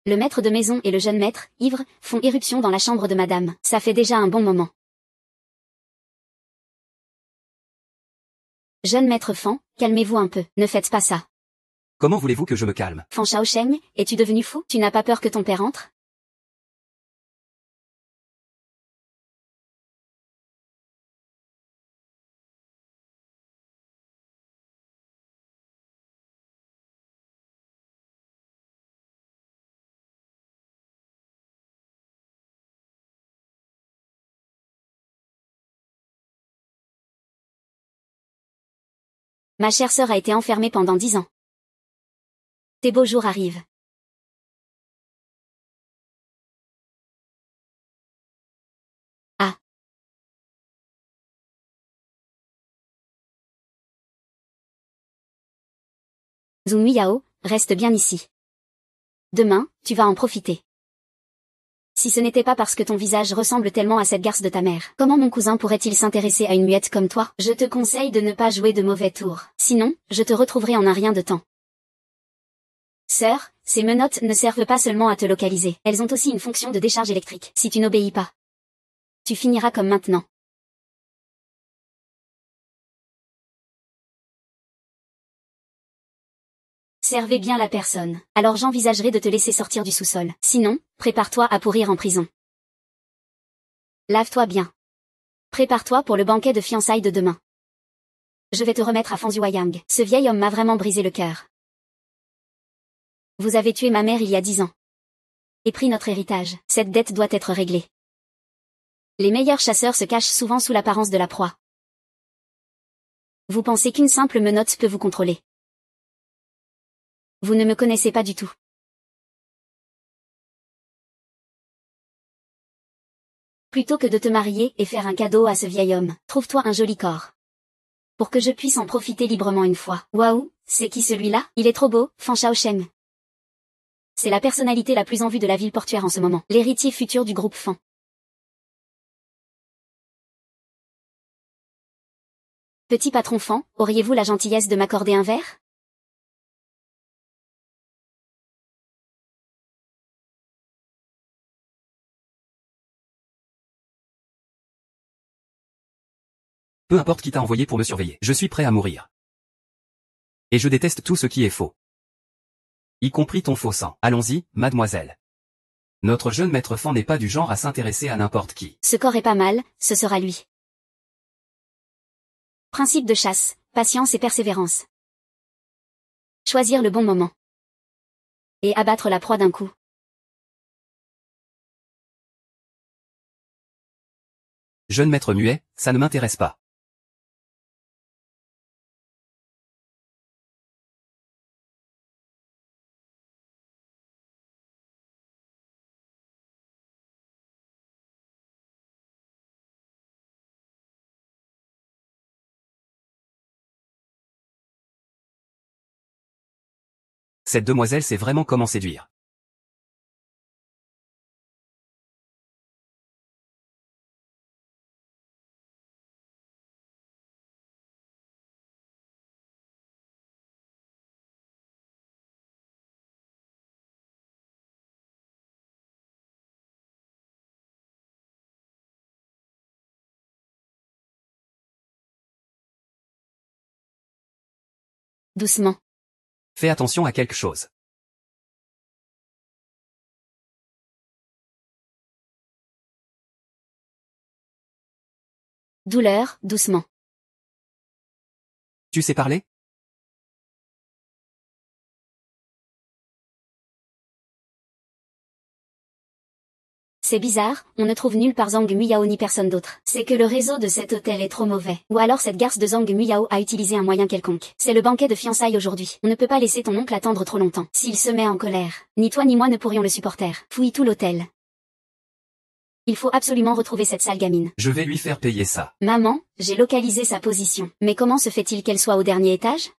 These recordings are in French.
Le maître de maison et le jeune maître, ivres, font éruption dans la chambre de madame. Ça fait déjà un bon moment. Jeune maître Fan, calmez-vous un peu, ne faites pas ça. Comment voulez-vous que je me calme? Fan Shaosheng, es-tu devenu fou? Tu n'as pas peur que ton père entre? Ma chère sœur a été enfermée pendant 10 ans. Tes beaux jours arrivent. Ah. Zhou Yao, reste bien ici. Demain, tu vas en profiter. Si ce n'était pas parce que ton visage ressemble tellement à cette garce de ta mère, comment mon cousin pourrait-il s'intéresser à une muette comme toi? Je te conseille de ne pas jouer de mauvais tours. Sinon, je te retrouverai en un rien de temps. Sœur, ces menottes ne servent pas seulement à te localiser. Elles ont aussi une fonction de décharge électrique. Si tu n'obéis pas, tu finiras comme maintenant. Servez bien la personne. Alors j'envisagerai de te laisser sortir du sous-sol. Sinon, prépare-toi à pourrir en prison. Lave-toi bien. Prépare-toi pour le banquet de fiançailles de demain. Je vais te remettre à Fan Zhuoyang. Ce vieil homme m'a vraiment brisé le cœur. Vous avez tué ma mère il y a 10 ans. Et pris notre héritage. Cette dette doit être réglée. Les meilleurs chasseurs se cachent souvent sous l'apparence de la proie. Vous pensez qu'une simple menotte peut vous contrôler. Vous ne me connaissez pas du tout. Plutôt que de te marier et faire un cadeau à ce vieil homme, trouve-toi un joli corps. Pour que je puisse en profiter librement une fois. Waouh, c'est qui celui-là? Il est trop beau, Fan Shaosheng. C'est la personnalité la plus en vue de la ville portuaire en ce moment. L'héritier futur du groupe Fan. Petit patron Fan, auriez-vous la gentillesse de m'accorder un verre? Peu importe qui t'a envoyé pour me surveiller. Je suis prêt à mourir. Et je déteste tout ce qui est faux. Y compris ton faux sang. Allons-y, mademoiselle. Notre jeune maître Fan n'est pas du genre à s'intéresser à n'importe qui. Ce corps est pas mal, ce sera lui. Principe de chasse, patience et persévérance. Choisir le bon moment. Et abattre la proie d'un coup. Jeune maître muet, ça ne m'intéresse pas. Cette demoiselle sait vraiment comment séduire. Doucement. Fais attention à quelque chose. Douleur, doucement. Tu sais parler? C'est bizarre, on ne trouve nulle part Zhang Muyao ni personne d'autre. C'est que le réseau de cet hôtel est trop mauvais. Ou alors cette garce de Zhang Muyao a utilisé un moyen quelconque. C'est le banquet de fiançailles aujourd'hui. On ne peut pas laisser ton oncle attendre trop longtemps. S'il se met en colère, ni toi ni moi ne pourrions le supporter. Fouille tout l'hôtel. Il faut absolument retrouver cette sale gamine. Je vais lui faire payer ça. Maman, j'ai localisé sa position. Mais comment se fait-il qu'elle soit au dernier étage?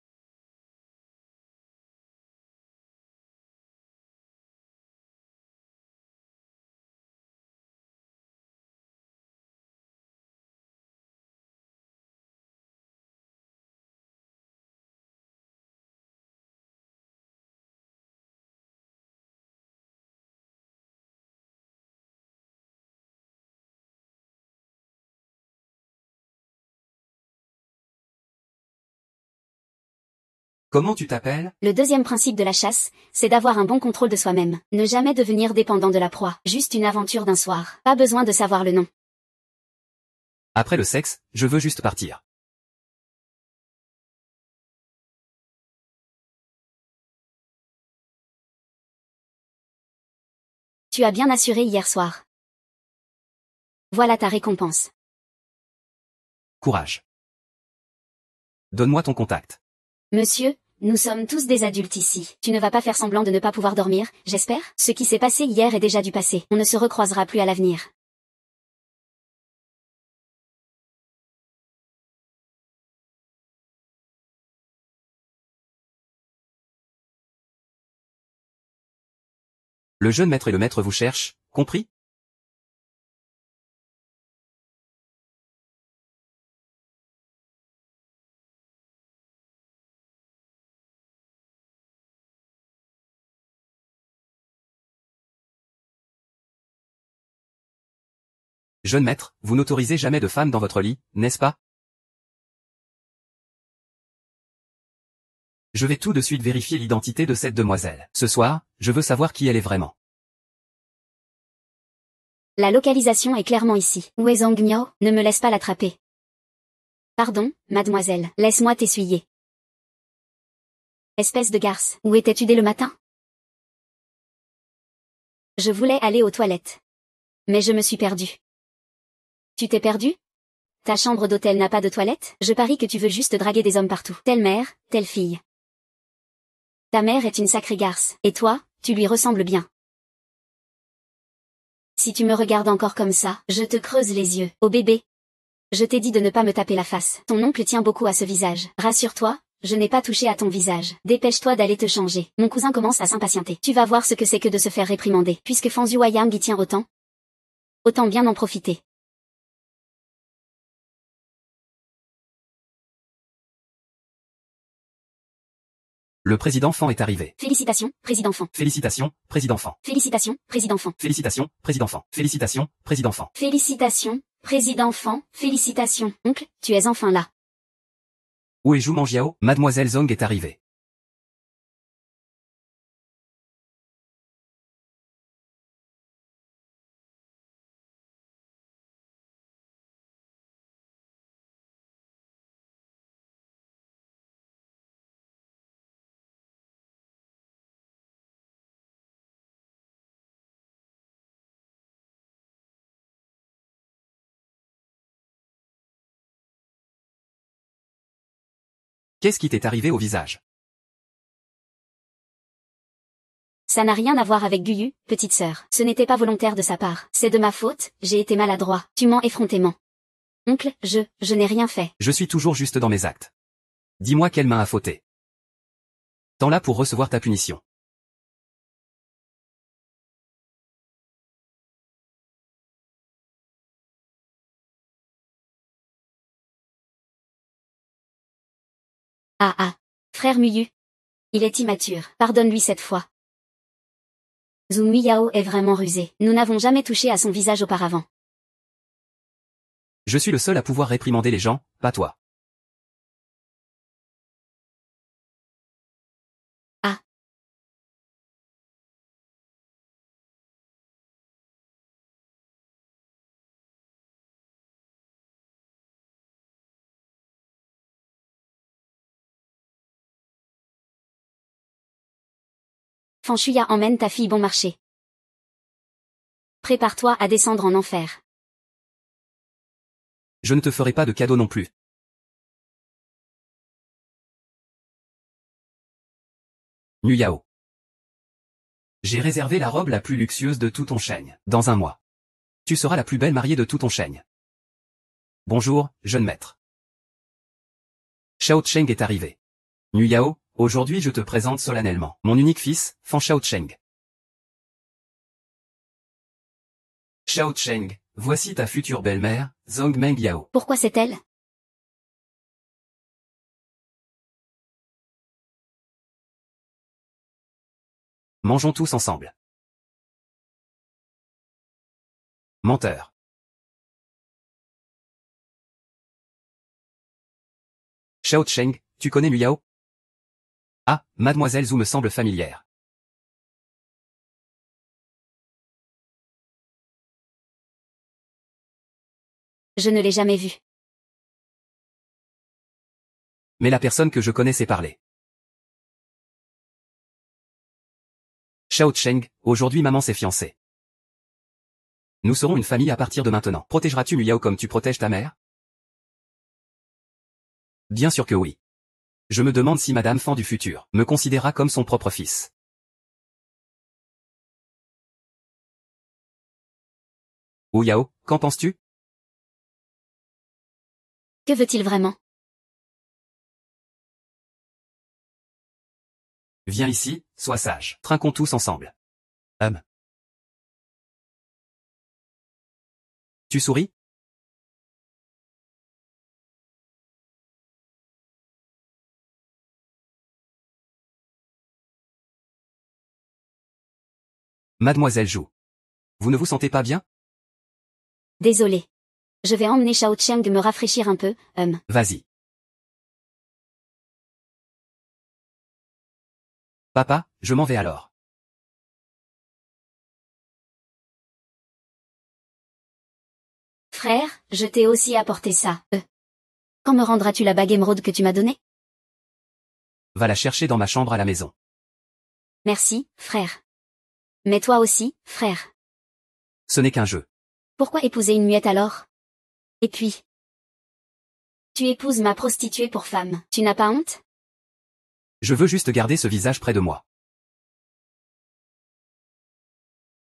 Comment tu t'appelles? Le deuxième principe de la chasse, c'est d'avoir un bon contrôle de soi-même. Ne jamais devenir dépendant de la proie. Juste une aventure d'un soir. Pas besoin de savoir le nom. Après le sexe, je veux juste partir. Tu as bien assuré hier soir. Voilà ta récompense. Courage. Donne-moi ton contact. Monsieur, nous sommes tous des adultes ici. Tu ne vas pas faire semblant de ne pas pouvoir dormir, j'espère? Ce qui s'est passé hier est déjà du passé. On ne se recroisera plus à l'avenir. Le jeune maître et le maître vous cherchent, compris? Jeune maître, vous n'autorisez jamais de femme dans votre lit, n'est-ce pas? Je vais tout de suite vérifier l'identité de cette demoiselle. Ce soir, je veux savoir qui elle est vraiment. La localisation est clairement ici. Où est Zhang Miao? Ne me laisse pas l'attraper. Pardon, mademoiselle, laisse-moi t'essuyer. Espèce de garce, où étais-tu dès le matin? Je voulais aller aux toilettes. Mais je me suis perdue. Tu t'es perdu? Ta chambre d'hôtel n'a pas de toilette? Je parie que tu veux juste draguer des hommes partout. Telle mère, telle fille. Ta mère est une sacrée garce, et toi, tu lui ressembles bien. Si tu me regardes encore comme ça, je te creuse les yeux. Oh bébé. Je t'ai dit de ne pas me taper la face. Ton oncle tient beaucoup à ce visage. Rassure-toi, je n'ai pas touché à ton visage. Dépêche-toi d'aller te changer. Mon cousin commence à s'impatienter. Tu vas voir ce que c'est que de se faire réprimander. Puisque Fanzhu Wayang y tient autant bien en profiter. Le président Fan est arrivé. Félicitations, président Fan. Félicitations, président Fan. Félicitations, président Fan. Félicitations, président Fan. Félicitations, président Fan. Félicitations, président Fan. Félicitations. Oncle, tu es enfin là. Où est Zhu Manjiao? Mademoiselle Zhang est arrivée. Qu'est-ce qui t'est arrivé au visage? Ça n'a rien à voir avec Guyu, petite sœur. Ce n'était pas volontaire de sa part. C'est de ma faute, j'ai été maladroit. Tu mens effrontément. Oncle, je n'ai rien fait. Je suis toujours juste dans mes actes. Dis-moi quelle main a fauté. T'en là pour recevoir ta punition. Ah. Frère Muyu. Il est immature. Pardonne-lui cette fois. Zhu Miyao est vraiment rusé. Nous n'avons jamais touché à son visage auparavant. Je suis le seul à pouvoir réprimander les gens, pas toi. Ah. Fan Shuya emmène ta fille bon marché. Prépare-toi à descendre en enfer. Je ne te ferai pas de cadeau non plus. Nu Yao. J'ai réservé la robe la plus luxueuse de tout ton chêne. Dans un mois. Tu seras la plus belle mariée de tout ton chêne. Bonjour, jeune maître. Shao Cheng est arrivé. Nu Yao, aujourd'hui je te présente solennellement mon unique fils, Fan Shao Cheng. Shao Cheng, voici ta future belle-mère, Zhang Meng Yao. Pourquoi c'est elle? Mangeons tous ensemble. Menteur. Shao Cheng, tu connais Nu Yao? Ah, mademoiselle Zhou me semble familière. Je ne l'ai jamais vue. Mais la personne que je connais sait parler. Xiao Cheng, aujourd'hui maman s'est fiancée. Nous serons une famille à partir de maintenant. Protégeras-tu Mu Yao comme tu protèges ta mère? Bien sûr que oui. Je me demande si Madame Fan du futur me considérera comme son propre fils. Wu Yao, qu'en penses-tu? Que veut-il vraiment? Viens ici, sois sage. Trinquons tous ensemble. Tu souris? Mademoiselle Zhou. Vous ne vous sentez pas bien? Désolé. Je vais emmener Shao Cheng me rafraîchir un peu, Vas-y. Papa, je m'en vais alors. Frère, je t'ai aussi apporté ça. Quand me rendras-tu la bague émeraude que tu m'as donnée? Va la chercher dans ma chambre à la maison. Merci, frère. Mais toi aussi, frère. Ce n'est qu'un jeu. Pourquoi épouser une muette alors? Et puis... Tu épouses ma prostituée pour femme. Tu n'as pas honte? Je veux juste garder ce visage près de moi.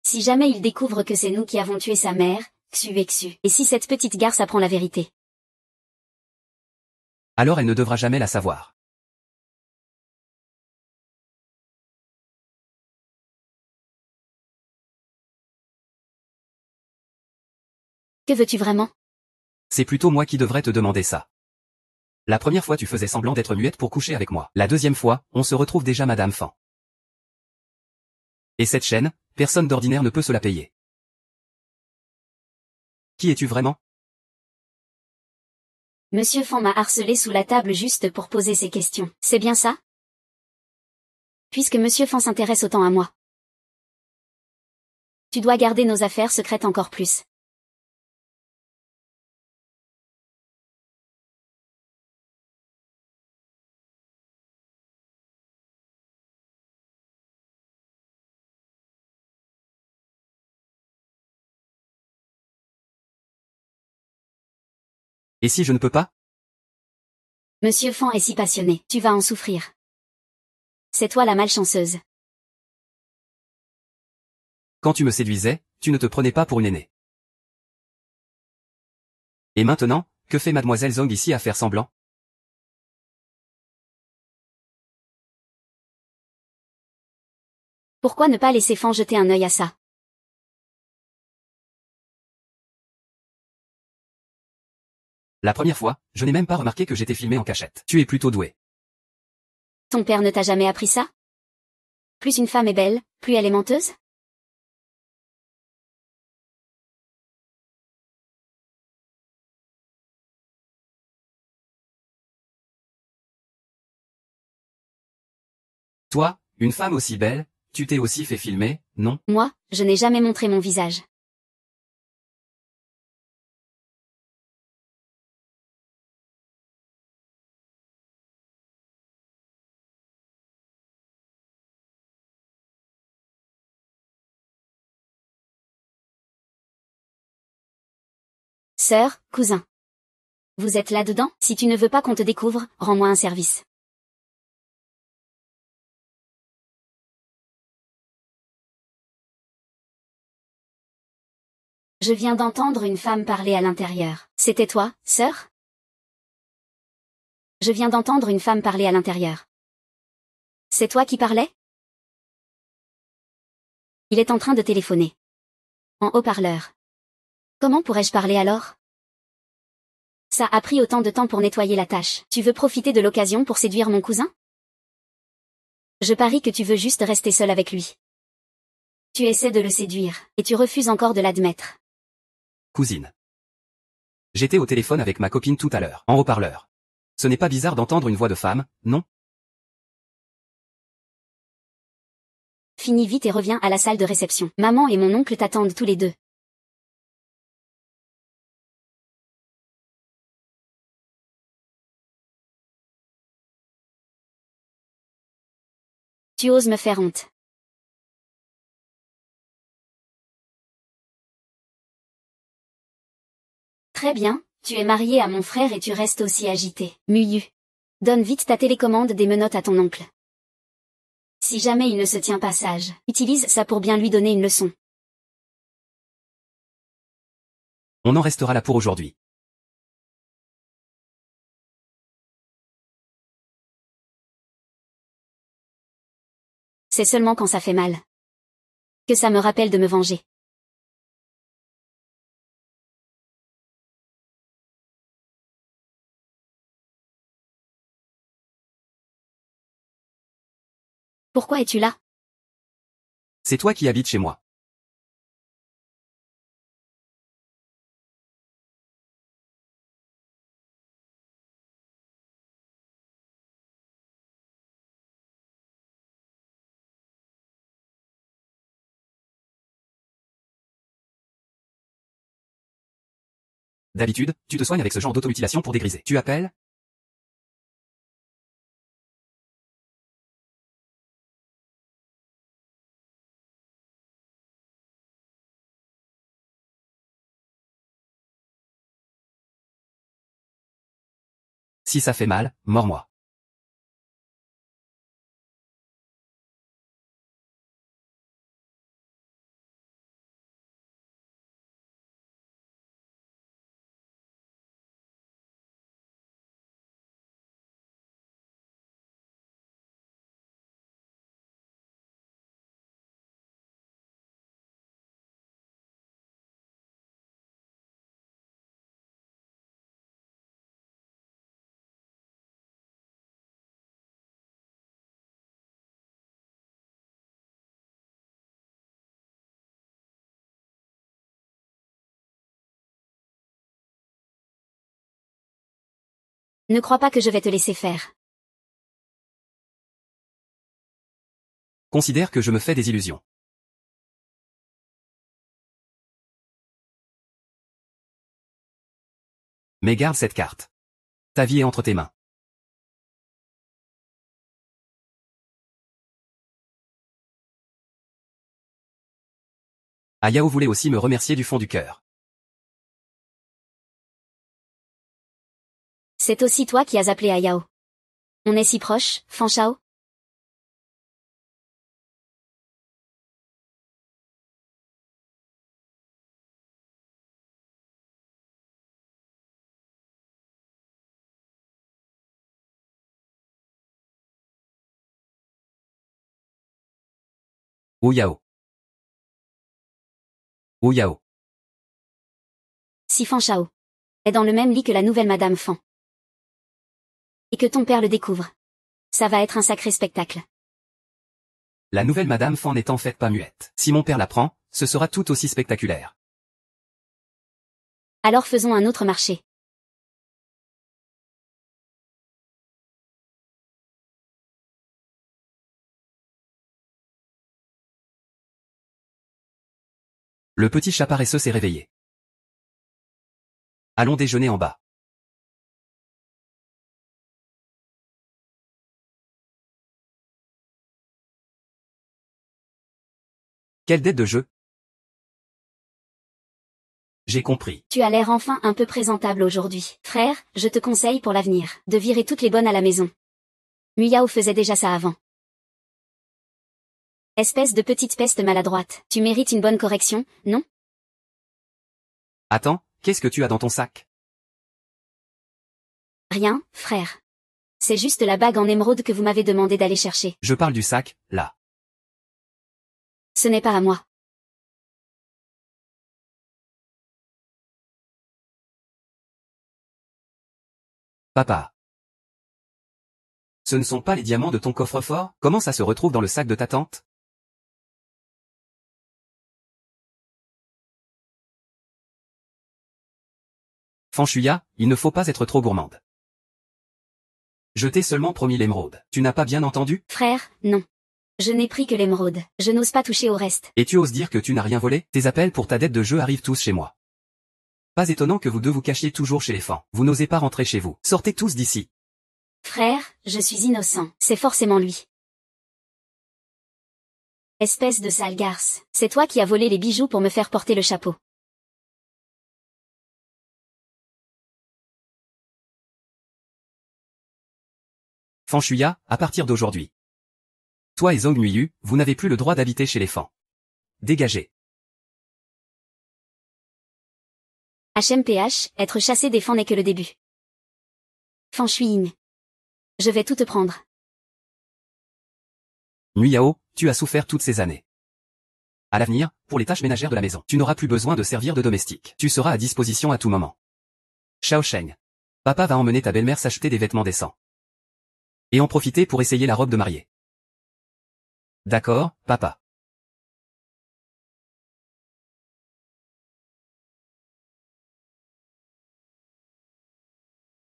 Si jamais il découvre que c'est nous qui avons tué sa mère, Xu. Et si cette petite garce apprend la vérité? Alors elle ne devra jamais la savoir. Que veux-tu vraiment? C'est plutôt moi qui devrais te demander ça. La première fois tu faisais semblant d'être muette pour coucher avec moi. La deuxième fois, on se retrouve déjà Madame Fan. Et cette chaîne, personne d'ordinaire ne peut se la payer. Qui es-tu vraiment? Monsieur Fan m'a harcelé sous la table juste pour poser ces questions. C'est bien ça? Puisque Monsieur Fan s'intéresse autant à moi. Tu dois garder nos affaires secrètes encore plus. Et si je ne peux pas? Monsieur Fan est si passionné, tu vas en souffrir. C'est toi la malchanceuse. Quand tu me séduisais, tu ne te prenais pas pour une aînée. Et maintenant, que fait Mademoiselle Zhong ici à faire semblant? Pourquoi ne pas laisser Fan jeter un œil à ça? La première fois, je n'ai même pas remarqué que j'étais filmé en cachette. Tu es plutôt doué. Ton père ne t'a jamais appris ça? Plus une femme est belle, plus elle est menteuse? Toi, une femme aussi belle, tu t'es aussi fait filmer, non? Moi, je n'ai jamais montré mon visage. Sœur, cousin. Vous êtes là-dedans? Si tu ne veux pas qu'on te découvre, rends-moi un service. Je viens d'entendre une femme parler à l'intérieur. C'était toi, sœur? Je viens d'entendre une femme parler à l'intérieur. C'est toi qui parlais? Il est en train de téléphoner. En haut-parleur. Comment pourrais-je parler alors? Ça a pris autant de temps pour nettoyer la tâche. Tu veux profiter de l'occasion pour séduire mon cousin? Je parie que tu veux juste rester seul avec lui. Tu essaies de le séduire, et tu refuses encore de l'admettre. Cousine. J'étais au téléphone avec ma copine tout à l'heure, en haut-parleur. Ce n'est pas bizarre d'entendre une voix de femme, non? Finis vite et reviens à la salle de réception. Maman et mon oncle t'attendent tous les deux. Tu oses me faire honte. Très bien, tu es marié à mon frère et tu restes aussi agité. Muyu. Donne vite ta télécommande des menottes à ton oncle. Si jamais il ne se tient pas sage, utilise ça pour bien lui donner une leçon. On en restera là pour aujourd'hui. C'est seulement quand ça fait mal que ça me rappelle de me venger. Pourquoi es-tu là? C'est toi qui habites chez moi. D'habitude, tu te soignes avec ce genre d'automutilation pour dégriser. Tu appelles? Si ça fait mal, mords-moi. Ne crois pas que je vais te laisser faire. Considère que je me fais des illusions. Mais garde cette carte. Ta vie est entre tes mains. Ayao voulait aussi me remercier du fond du cœur. C'est aussi toi qui as appelé Ayao. On est si proches, Fan Shao. Ouyao. Ouyao. Si Fan Shao est dans le même lit que la nouvelle Madame Fan. Et que ton père le découvre. Ça va être un sacré spectacle. La nouvelle Madame Fan n'est en fait pas muette. Si mon père l'apprend, ce sera tout aussi spectaculaire. Alors faisons un autre marché. Le petit chat paresseux s'est réveillé. Allons déjeuner en bas. Quelle dette de jeu? J'ai compris. Tu as l'air enfin un peu présentable aujourd'hui. Frère, je te conseille pour l'avenir de virer toutes les bonnes à la maison. Muyao faisait déjà ça avant. Espèce de petite peste maladroite. Tu mérites une bonne correction, non? Attends, qu'est-ce que tu as dans ton sac? Rien, frère. C'est juste la bague en émeraude que vous m'avez demandé d'aller chercher. Je parle du sac, là. Ce n'est pas à moi. Papa. Ce ne sont pas les diamants de ton coffre-fort? Comment ça se retrouve dans le sac de ta tante? Fanshuya, il ne faut pas être trop gourmande. Je t'ai seulement promis l'émeraude. Tu n'as pas bien entendu? Frère, non. Je n'ai pris que l'émeraude. Je n'ose pas toucher au reste. Et tu oses dire que tu n'as rien volé? Tes appels pour ta dette de jeu arrivent tous chez moi. Pas étonnant que vous deux vous cachiez toujours chez les fans. Vous n'osez pas rentrer chez vous. Sortez tous d'ici. Frère, je suis innocent. C'est forcément lui. Espèce de sale garce. C'est toi qui as volé les bijoux pour me faire porter le chapeau. Fan Shuya, à partir d'aujourd'hui. Toi et Zhong Nuiyu, vous n'avez plus le droit d'habiter chez les fans. Dégagez. HMPH, être chassé des fans n'est que le début. Fan Shuyin. Je vais tout te prendre. Nuyao, tu as souffert toutes ces années. À l'avenir, pour les tâches ménagères de la maison, tu n'auras plus besoin de servir de domestique. Tu seras à disposition à tout moment. Shao Sheng. Papa va emmener ta belle-mère s'acheter des vêtements décents. Et en profiter pour essayer la robe de mariée. D'accord, papa.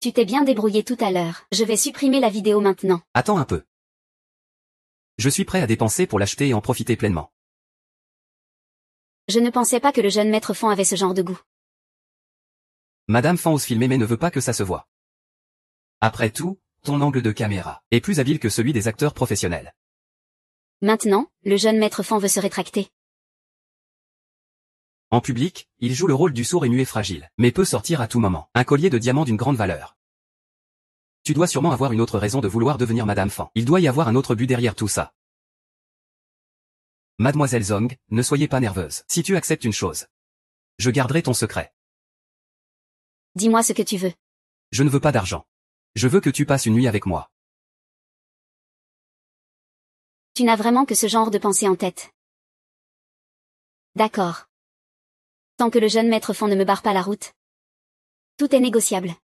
Tu t'es bien débrouillé tout à l'heure. Je vais supprimer la vidéo maintenant. Attends un peu. Je suis prêt à dépenser pour l'acheter et en profiter pleinement. Je ne pensais pas que le jeune maître Fan avait ce genre de goût. Madame Fan ose filmer mais ne veut pas que ça se voie. Après tout, ton angle de caméra est plus habile que celui des acteurs professionnels. Maintenant, le jeune maître Fan veut se rétracter. En public, il joue le rôle du sourd et muet fragile, mais peut sortir à tout moment. Un collier de diamant d'une grande valeur. Tu dois sûrement avoir une autre raison de vouloir devenir Madame Fan. Il doit y avoir un autre but derrière tout ça. Mademoiselle Zhong, ne soyez pas nerveuse. Si tu acceptes une chose, je garderai ton secret. Dis-moi ce que tu veux. Je ne veux pas d'argent. Je veux que tu passes une nuit avec moi. Tu n'as vraiment que ce genre de pensée en tête. D'accord. Tant que le jeune maître Fan ne me barre pas la route. Tout est négociable.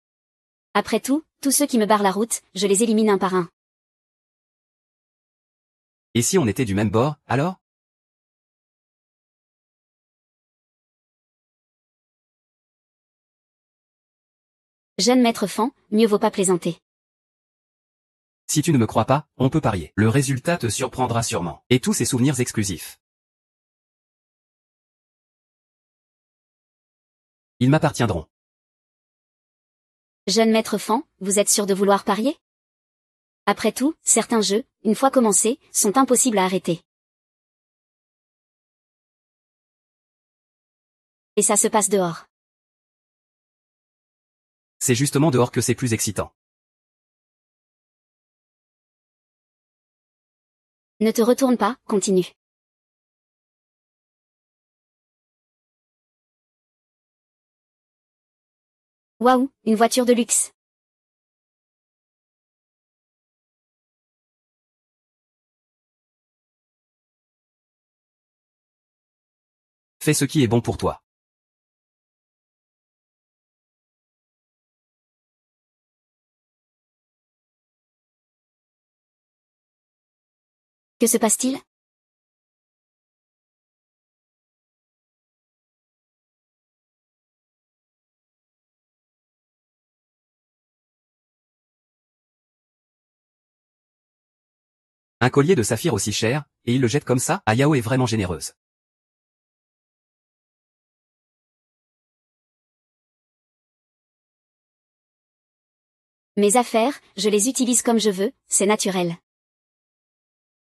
Après tout, tous ceux qui me barrent la route, je les élimine un par un. Et si on était du même bord, alors? Jeune maître Fan, mieux vaut pas plaisanter. Si tu ne me crois pas, on peut parier. Le résultat te surprendra sûrement. Et tous ces souvenirs exclusifs. Ils m'appartiendront. Jeune maître Fan, vous êtes sûr de vouloir parier? Après tout, certains jeux, une fois commencés, sont impossibles à arrêter. Et ça se passe dehors. C'est justement dehors que c'est plus excitant. Ne te retourne pas, continue. Waouh, une voiture de luxe. Fais ce qui est bon pour toi. Que se passe-t-il? Un collier de saphir aussi cher, et il le jette comme ça? Ayao est vraiment généreuse. Mes affaires, je les utilise comme je veux, c'est naturel.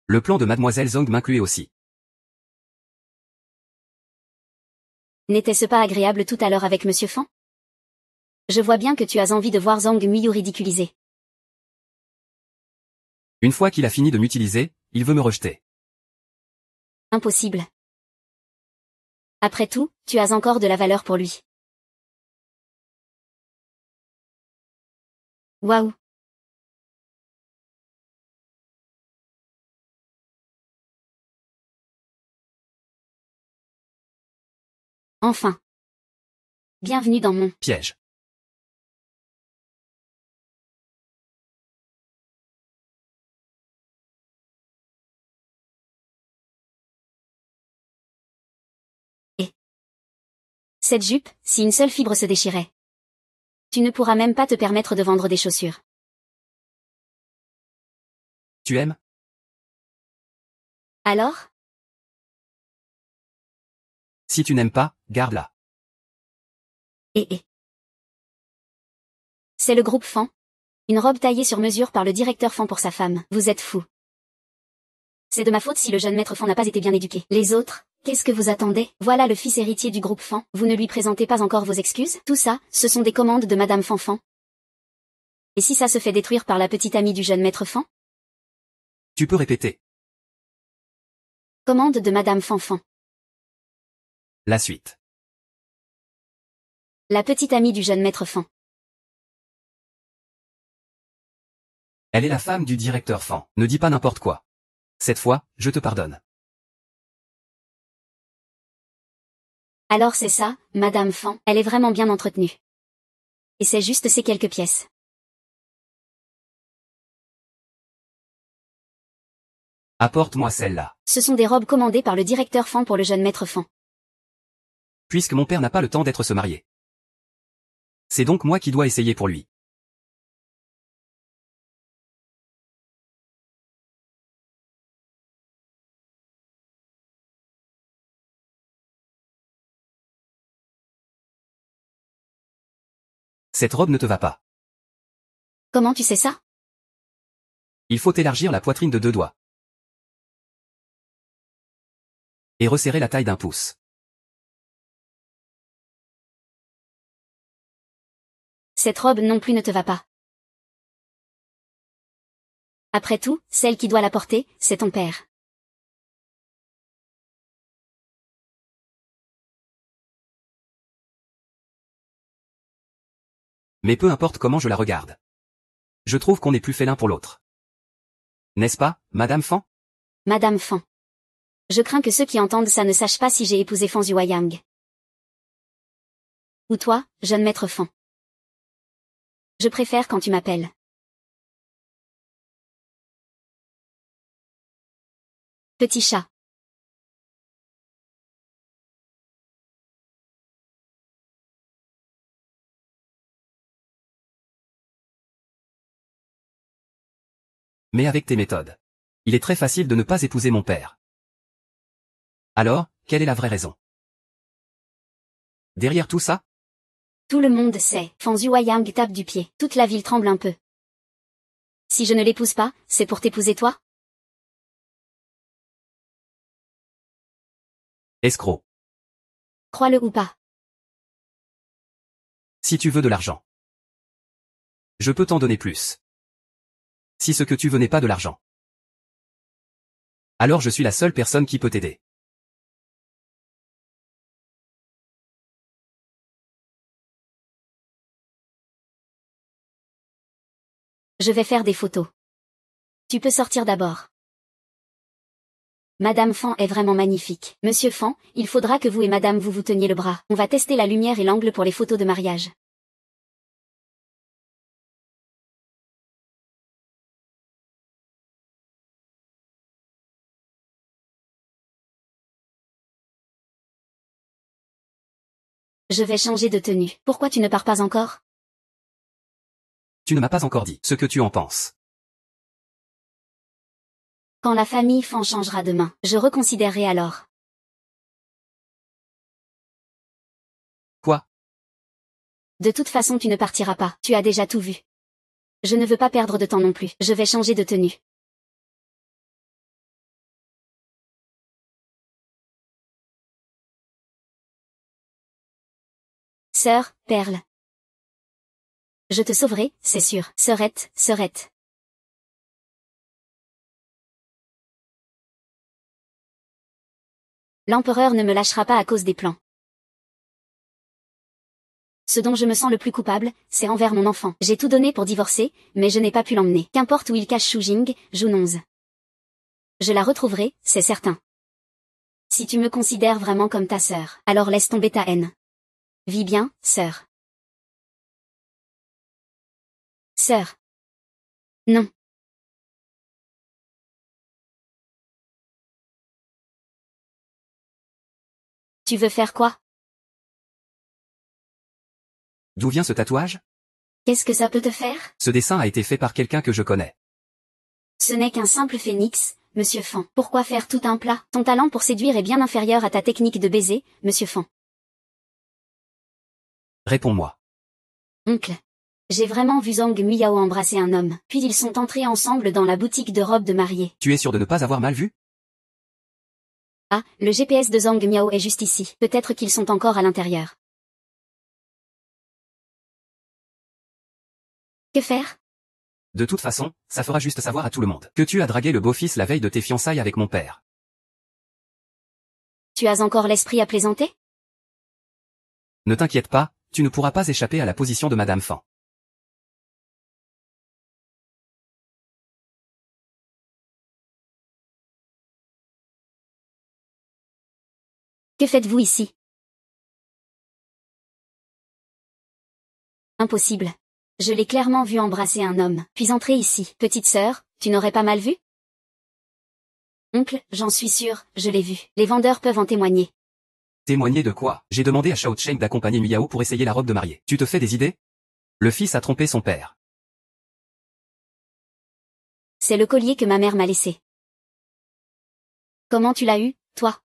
Le plan de Mademoiselle Zhong m'incluait aussi. N'était-ce pas agréable tout à l'heure avec Monsieur Fan? Je vois bien que tu as envie de voir Zhong Nuiyu ridiculisé. Une fois qu'il a fini de m'utiliser, il veut me rejeter. Impossible. Après tout, tu as encore de la valeur pour lui. Waouh. Enfin. Bienvenue dans mon Piège. cette jupe, si une seule fibre se déchirait. Tu ne pourras même pas te permettre de vendre des chaussures. Tu aimes? Alors? Si tu n'aimes pas, garde-la. Et. C'est le groupe Fan. Une robe taillée sur mesure par le directeur Fan pour sa femme. Vous êtes fou. C'est de ma faute si le jeune maître Fan n'a pas été bien éduqué. Les autres, qu'est-ce que vous attendez? Voilà le fils héritier du groupe Fan. Vous ne lui présentez pas encore vos excuses? Tout ça, ce sont des commandes de Madame Fanfan. Et si ça se fait détruire par la petite amie du jeune maître Fan? Tu peux répéter. Commande de Madame Fanfan. La suite. La petite amie du jeune maître Fan. Elle est la femme du directeur Fan. Ne dis pas n'importe quoi. Cette fois, je te pardonne. Alors c'est ça, Madame Fan. Elle est vraiment bien entretenue. Et c'est juste ces quelques pièces. Apporte-moi celle-là. Ce sont des robes commandées par le directeur Fan pour le jeune maître Fan. Puisque mon père n'a pas le temps d'être se marier. C'est donc moi qui dois essayer pour lui. Cette robe ne te va pas. Comment tu sais ça? Il faut élargir la poitrine de 2 doigts. Et resserrer la taille d'1 pouce. Cette robe non plus ne te va pas. Après tout, celle qui doit la porter, c'est ton père. Mais peu importe comment je la regarde. Je trouve qu'on est plus fait l'un pour l'autre. N'est-ce pas, Madame Fan? Madame Fan. Je crains que ceux qui entendent ça ne sachent pas si j'ai épousé Fan Yueyang. Ou toi, jeune maître Fan. Je préfère quand tu m'appelles. Petit chat. Mais avec tes méthodes. Il est très facile de ne pas épouser mon père. Alors, quelle est la vraie raison? Derrière tout ça? Tout le monde sait, Fan Yueyang tape du pied. Toute la ville tremble un peu. Si je ne l'épouse pas, c'est pour t'épouser toi? Escroc. Crois-le ou pas. Si tu veux de l'argent. Je peux t'en donner plus. Si ce que tu veux n'est pas de l'argent. Alors je suis la seule personne qui peut t'aider. Je vais faire des photos. Tu peux sortir d'abord. Madame Fan est vraiment magnifique. Monsieur Fan, il faudra que vous et madame vous teniez le bras. On va tester la lumière et l'angle pour les photos de mariage. Je vais changer de tenue. Pourquoi tu ne pars pas encore? Tu ne m'as pas encore dit ce que tu en penses. Quand la famille Fan changera de main, je reconsidérerai alors. Quoi? De toute façon tu ne partiras pas, tu as déjà tout vu. Je ne veux pas perdre de temps non plus, je vais changer de tenue. Sœur, Perle. Je te sauverai, c'est sûr. Sœurette, sœurette. L'empereur ne me lâchera pas à cause des plans. Ce dont je me sens le plus coupable, c'est envers mon enfant. J'ai tout donné pour divorcer, mais je n'ai pas pu l'emmener. Qu'importe où il cache Shujing, Junonze. Je la retrouverai, c'est certain. Si tu me considères vraiment comme ta sœur, alors laisse tomber ta haine. Vis bien, sœur. Sœur. Non. Tu veux faire quoi? D'où vient ce tatouage? Qu'est-ce que ça peut te faire? Ce dessin a été fait par quelqu'un que je connais. Ce n'est qu'un simple phénix, Monsieur Fan. Pourquoi faire tout un plat? Ton talent pour séduire est bien inférieur à ta technique de baiser, Monsieur Fan. Réponds-moi. Oncle. J'ai vraiment vu Zhang Muyao embrasser un homme, puis ils sont entrés ensemble dans la boutique de robes de mariée. Tu es sûr de ne pas avoir mal vu? Ah, le GPS de Zhang Miao est juste ici. Peut-être qu'ils sont encore à l'intérieur. Que faire? De toute façon, ça fera juste savoir à tout le monde que tu as dragué le beau-fils la veille de tes fiançailles avec mon père. Tu as encore l'esprit à plaisanter? Ne t'inquiète pas, tu ne pourras pas échapper à la position de Madame Fan. Que faites-vous ici? Impossible. Je l'ai clairement vu embrasser un homme, puis entrer ici. Petite sœur, tu n'aurais pas mal vu? Oncle, j'en suis sûr, je l'ai vu. Les vendeurs peuvent en témoigner. Témoigner de quoi? J'ai demandé à Shao Cheng d'accompagner Muyao pour essayer la robe de mariée. Tu te fais des idées? Le fils a trompé son père. C'est le collier que ma mère m'a laissé. Comment tu l'as eu, toi?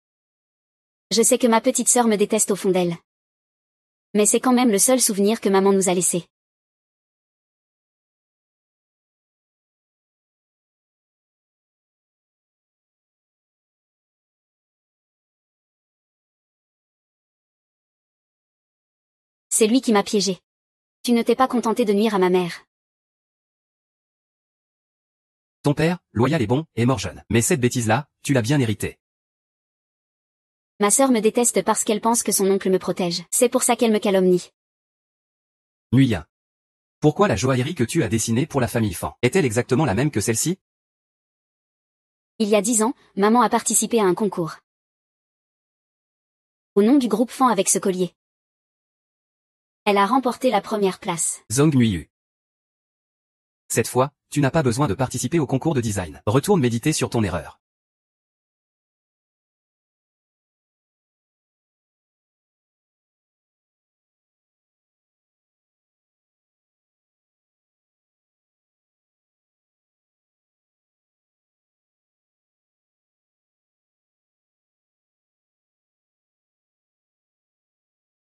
Je sais que ma petite sœur me déteste au fond d'elle. Mais c'est quand même le seul souvenir que maman nous a laissé. C'est lui qui m'a piégé. Tu ne t'es pas contenté de nuire à ma mère. Ton père, loyal et bon, est mort jeune. Mais cette bêtise-là, tu l'as bien héritée. Ma sœur me déteste parce qu'elle pense que son oncle me protège. C'est pour ça qu'elle me calomnie. Nguyen. Pourquoi la joaillerie que tu as dessinée pour la famille Fan est-elle exactement la même que celle-ci? Il y a 10 ans, maman a participé à un concours. Au nom du groupe Fan avec ce collier. Elle a remporté la première place. Zhang Nguyen. Cette fois, tu n'as pas besoin de participer au concours de design. Retourne méditer sur ton erreur.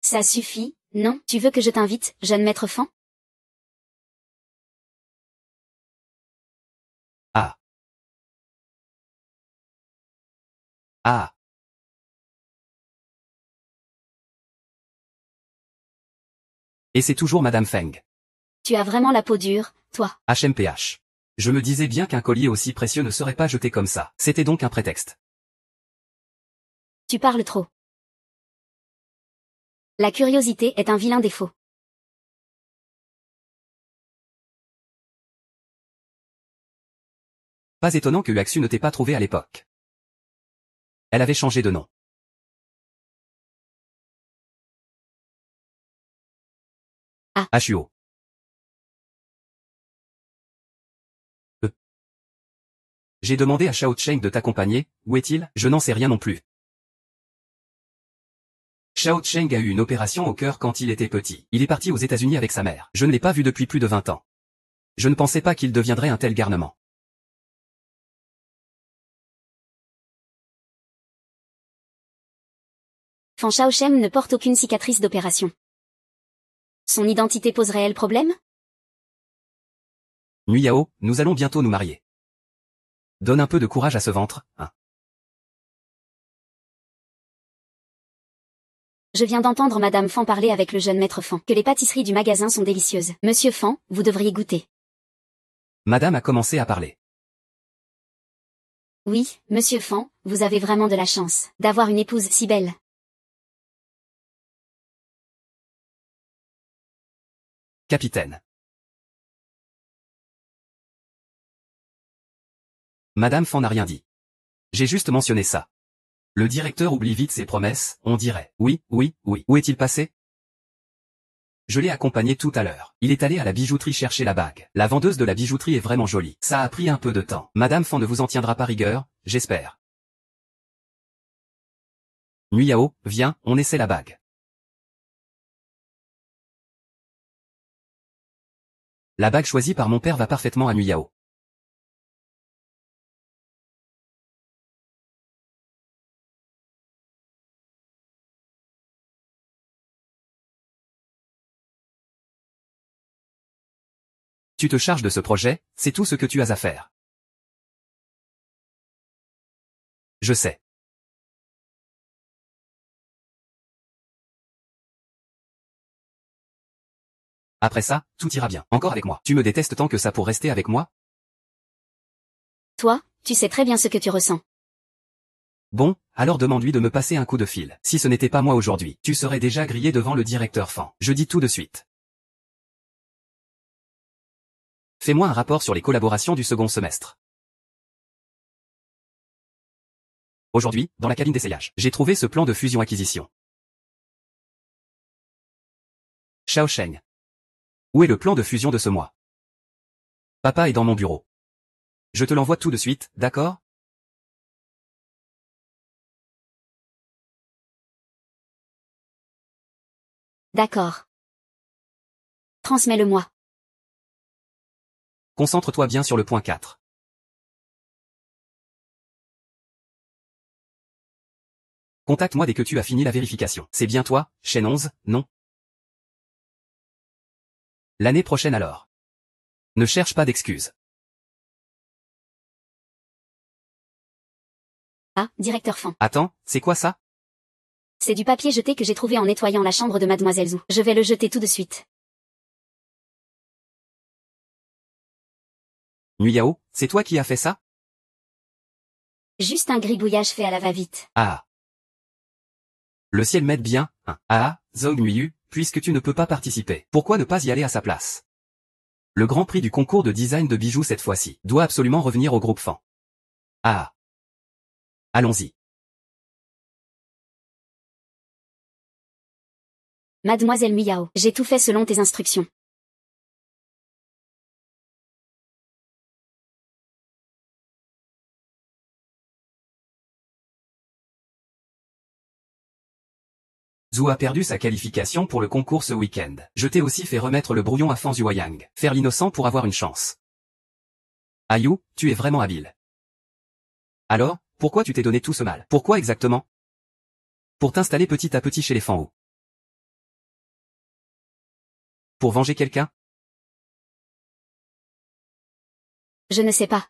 Ça suffit, non? Tu veux que je t'invite, jeune maître Fan? Ah. Ah. Et c'est toujours Madame Feng. Tu as vraiment la peau dure, toi. HMPH. Je me disais bien qu'un collier aussi précieux ne serait pas jeté comme ça. C'était donc un prétexte. Tu parles trop. La curiosité est un vilain défaut. Pas étonnant que Luaxu ne t'ait pas trouvé à l'époque. Elle avait changé de nom. Ah. HUO. J'ai demandé à Shao Cheng de t'accompagner, où est-il? Je n'en sais rien non plus. Shao Cheng a eu une opération au cœur quand il était petit. Il est parti aux États-Unis avec sa mère. Je ne l'ai pas vu depuis plus de 20 ans. Je ne pensais pas qu'il deviendrait un tel garnement. Fan Shaoshem ne porte aucune cicatrice d'opération. Son identité pose réel problème? Nguyao, nous allons bientôt nous marier. Donne un peu de courage à ce ventre, hein. Je viens d'entendre Madame Fan parler avec le jeune maître Fan, que les pâtisseries du magasin sont délicieuses. Monsieur Fan, vous devriez goûter. Madame a commencé à parler. Oui, Monsieur Fan, vous avez vraiment de la chance d'avoir une épouse si belle. Capitaine. Madame Fan n'a rien dit. J'ai juste mentionné ça. Le directeur oublie vite ses promesses, on dirait. Oui, oui, oui. Où est-il passé? Je l'ai accompagné tout à l'heure. Il est allé à la bijouterie chercher la bague. La vendeuse de la bijouterie est vraiment jolie. Ça a pris un peu de temps. Madame Fan ne vous en tiendra pas rigueur, j'espère. Nguyao, viens, on essaie la bague. La bague choisie par mon père va parfaitement à Nguyao. Tu te charges de ce projet, c'est tout ce que tu as à faire. Je sais. Après ça, tout ira bien. Encore avec moi. Tu me détestes tant que ça pour rester avec moi? Toi, tu sais très bien ce que tu ressens. Bon, alors demande-lui de me passer un coup de fil. Si ce n'était pas moi aujourd'hui, tu serais déjà grillé devant le directeur Fan. Je dis tout de suite. Fais-moi un rapport sur les collaborations du second semestre. Aujourd'hui, dans la cabine d'essayage, j'ai trouvé ce plan de fusion-acquisition. Shaosheng. Où est le plan de fusion de ce mois? Papa est dans mon bureau. Je te l'envoie tout de suite, d'accord? D'accord. Transmets-le-moi. Concentre-toi bien sur le point 4. Contacte-moi dès que tu as fini la vérification. C'est bien toi, chaîne 11, non? L'année prochaine alors. Ne cherche pas d'excuses. Ah, directeur Fan. Attends, c'est quoi ça? C'est du papier jeté que j'ai trouvé en nettoyant la chambre de Mademoiselle Zhou. Je vais le jeter tout de suite. Nuyao, c'est toi qui as fait ça? Juste un gribouillage fait à la va-vite. Ah. Le ciel m'aide bien, hein. Ah, Zhou Nuyu, puisque tu ne peux pas participer. Pourquoi ne pas y aller à sa place? Le grand prix du concours de design de bijoux cette fois-ci doit absolument revenir au groupe Fan. Ah. Allons-y. Mademoiselle Miao, j'ai tout fait selon tes instructions. Zhou a perdu sa qualification pour le concours ce week-end. Je t'ai aussi fait remettre le brouillon à Fan Zhuoyang. Faire l'innocent pour avoir une chance. Ayu, tu es vraiment habile. Alors, pourquoi tu t'es donné tout ce mal? Pourquoi exactement? Pour t'installer petit à petit chez les Fan Wu. Pour venger quelqu'un? Je ne sais pas.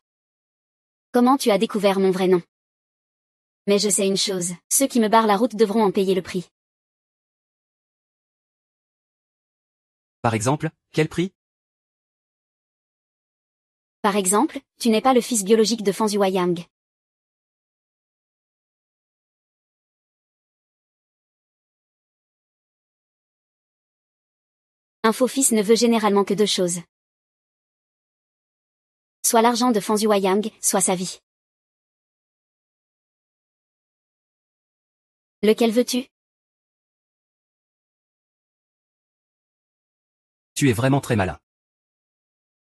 Comment tu as découvert mon vrai nom? Mais je sais une chose, ceux qui me barrent la route devront en payer le prix. Par exemple, quel prix? Par exemple, tu n'es pas le fils biologique de Fan Zhuoyang. Un faux fils ne veut généralement que deux choses. Soit l'argent de Fan Zhuoyang, soit sa vie. Lequel veux-tu? Tu es vraiment très malin.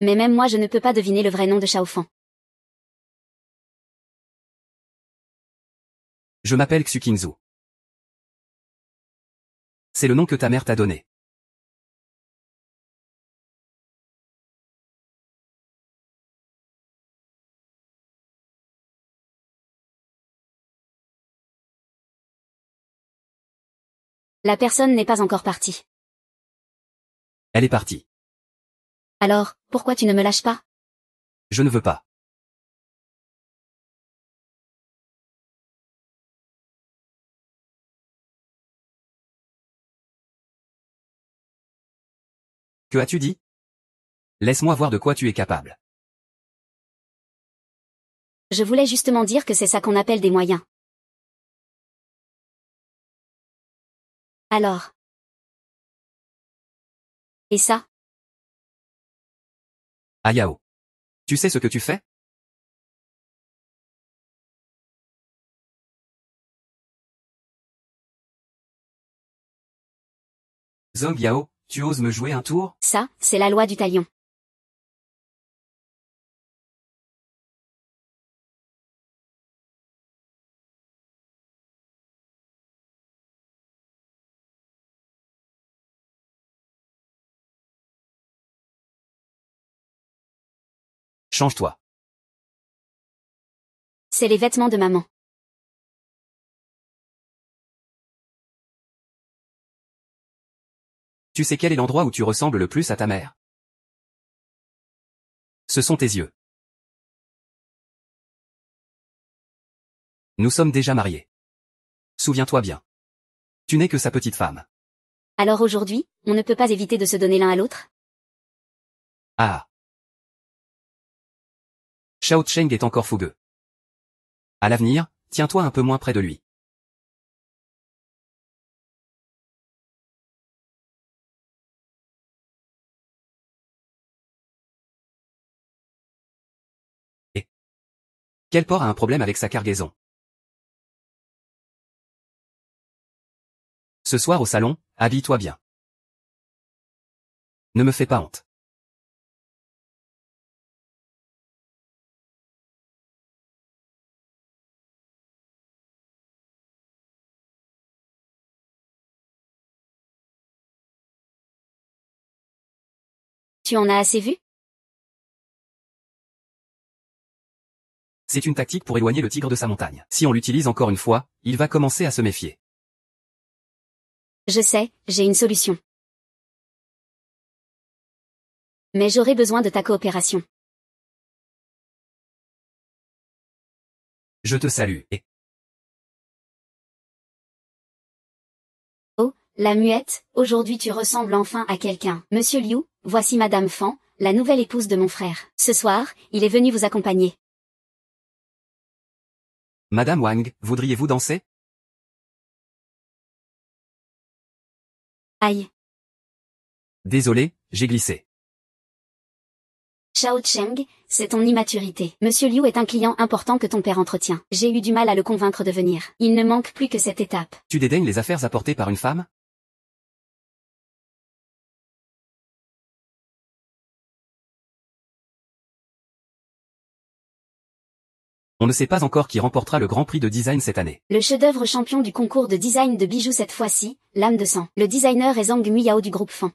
Mais même moi je ne peux pas deviner le vrai nom de Xiaofan. Je m'appelle Xuqingzhu. C'est le nom que ta mère t'a donné. La personne n'est pas encore partie. Elle est partie. Alors, pourquoi tu ne me lâches pas? Je ne veux pas. Que as-tu dit? Laisse-moi voir de quoi tu es capable. Je voulais justement dire que c'est ça qu'on appelle des moyens. Alors. Et ça? Ayao. Tu sais ce que tu fais? Zhong Yao, tu oses me jouer un tour? Ça, c'est la loi du talion. Change-toi. C'est les vêtements de maman. Tu sais quel est l'endroit où tu ressembles le plus à ta mère? Ce sont tes yeux. Nous sommes déjà mariés. Souviens-toi bien. Tu n'es que sa petite femme. Alors aujourd'hui, on ne peut pas éviter de se donner l'un à l'autre? Ah. Shao Cheng est encore fougueux. À l'avenir, tiens-toi un peu moins près de lui. Et quel porc a un problème avec sa cargaison? Ce soir au salon, habille-toi bien. Ne me fais pas honte. Tu en as assez vu? C'est une tactique pour éloigner le tigre de sa montagne. Si on l'utilise encore une fois, il va commencer à se méfier. Je sais, j'ai une solution. Mais j'aurai besoin de ta coopération. Je te salue, et Oh, la muette, aujourd'hui tu ressembles enfin à quelqu'un. Monsieur Liu, voici Madame Fan, la nouvelle épouse de mon frère. Ce soir, il est venu vous accompagner. Madame Wang, voudriez-vous danser? Aïe. Désolé, j'ai glissé. Shao Cheng, c'est ton immaturité. Monsieur Liu est un client important que ton père entretient. J'ai eu du mal à le convaincre de venir. Il ne manque plus que cette étape. Tu dédaignes les affaires apportées par une femme? On ne sait pas encore qui remportera le Grand Prix de design cette année. Le chef-d'œuvre champion du concours de design de bijoux cette fois-ci, l'âme de sang. Le designer est Zhang Muyao du groupe Fan.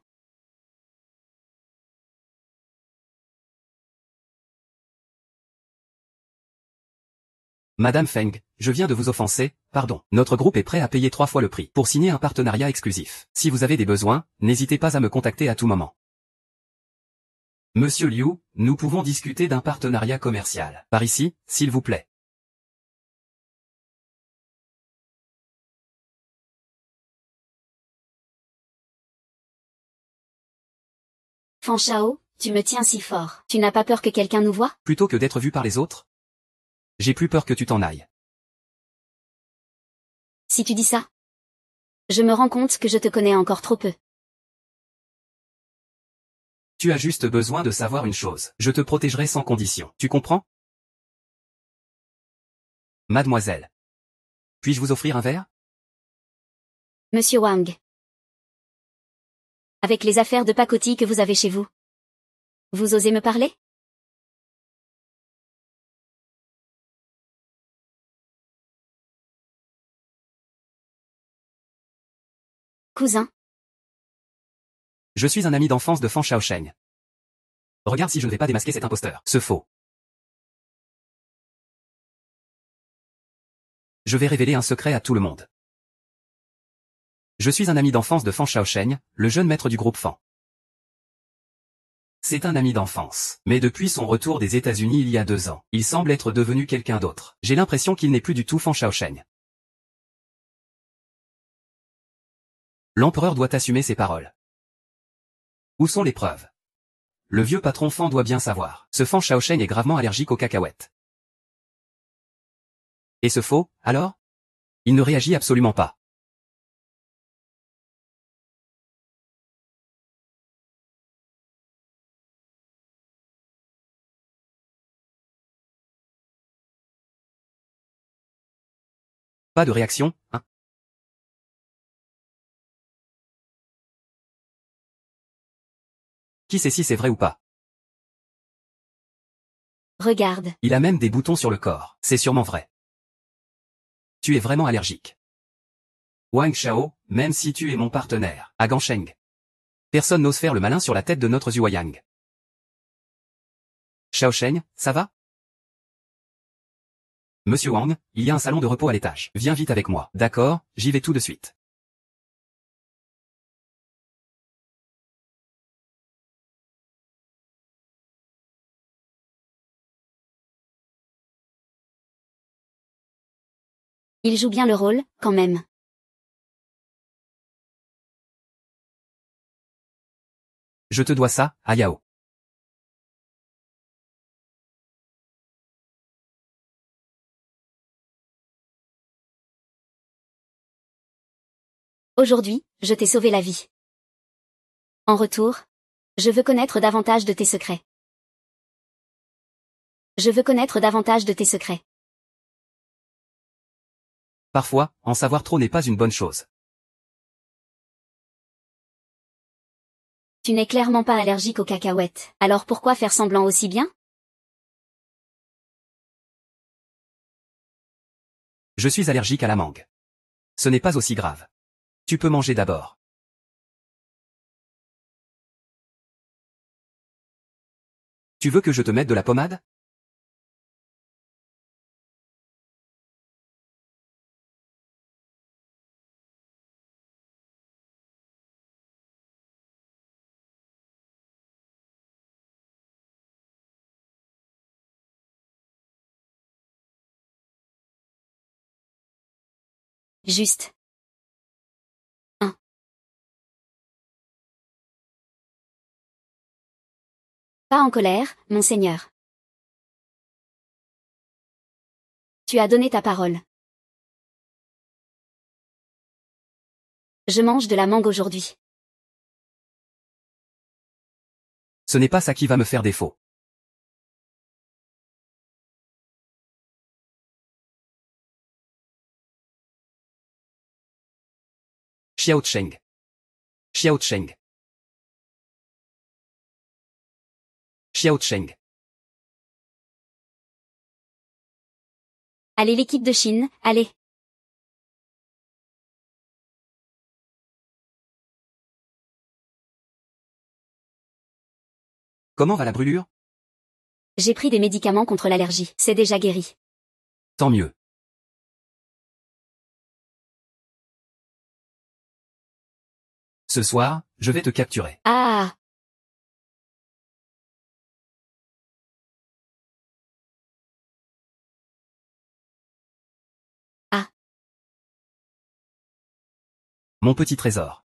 Madame Feng, je viens de vous offenser, pardon. Notre groupe est prêt à payer 3 fois le prix pour signer un partenariat exclusif. Si vous avez des besoins, n'hésitez pas à me contacter à tout moment. Monsieur Liu, nous pouvons discuter d'un partenariat commercial. Par ici, s'il vous plaît. Fan Shao, tu me tiens si fort. Tu n'as pas peur que quelqu'un nous voie? Plutôt que d'être vu par les autres? J'ai plus peur que tu t'en ailles. Si tu dis ça. Je me rends compte que je te connais encore trop peu. Tu as juste besoin de savoir une chose. Je te protégerai sans condition. Tu comprends? Mademoiselle. Puis-je vous offrir un verre? Monsieur Wang. Avec les affaires de pacotille que vous avez chez vous. Vous osez me parler? Cousin. Je suis un ami d'enfance de Fan Shaosheng. Regarde si je ne vais pas démasquer cet imposteur. Ce faux. Je vais révéler un secret à tout le monde. Je suis un ami d'enfance de Fan Shaosheng, le jeune maître du groupe Fan. C'est un ami d'enfance. Mais depuis son retour des États-Unis il y a 2 ans, il semble être devenu quelqu'un d'autre. J'ai l'impression qu'il n'est plus du tout Fan Shaosheng. L'empereur doit assumer ses paroles. Où sont les preuves? Le vieux patron Fan doit bien savoir. Ce Fan Shaosheng est gravement allergique aux cacahuètes. Et ce faux, alors? Il ne réagit absolument pas. Pas de réaction, hein? Qui sait si c'est vrai ou pas? Regarde. Il a même des boutons sur le corps. C'est sûrement vrai. Tu es vraiment allergique. Wang Xiao, même si tu es mon partenaire, à Gansheng. Personne n'ose faire le malin sur la tête de notre Zhuoyang. Shaosheng, ça va? Monsieur Wang, il y a un salon de repos à l'étage. Viens vite avec moi. D'accord, j'y vais tout de suite. Il joue bien le rôle, quand même. Je te dois ça, Ayao. Aujourd'hui, je t'ai sauvé la vie. En retour, je veux connaître davantage de tes secrets. Je veux connaître davantage de tes secrets. Parfois, en savoir trop n'est pas une bonne chose. Tu n'es clairement pas allergique aux cacahuètes. Alors pourquoi faire semblant aussi bien? Je suis allergique à la mangue. Ce n'est pas aussi grave. Tu peux manger d'abord. Tu veux que je te mette de la pommade? Juste. Un. Pas en colère, monseigneur. Tu as donné ta parole. Je mange de la mangue aujourd'hui. Ce n'est pas ça qui va me faire défaut. Xiao Cheng. Xiao Cheng. Xiao Cheng. Allez l'équipe de Chine, allez. Comment va la brûlure? J'ai pris des médicaments contre l'allergie, c'est déjà guéri. Tant mieux. Ce soir, je vais te capturer. Ah. Ah. Mon petit trésor.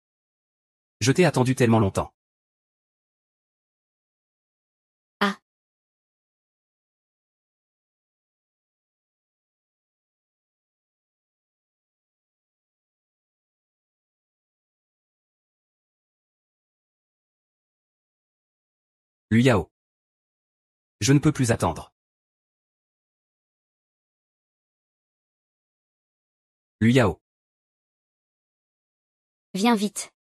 Je t'ai attendu tellement longtemps. Ah. Liu Yao. Je ne peux plus attendre. Liu Yao. Viens vite.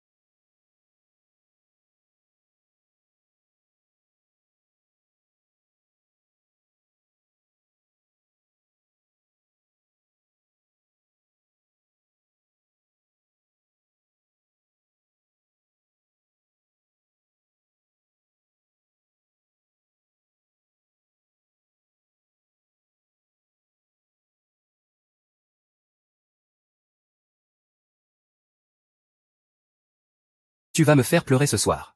Tu vas me faire pleurer ce soir.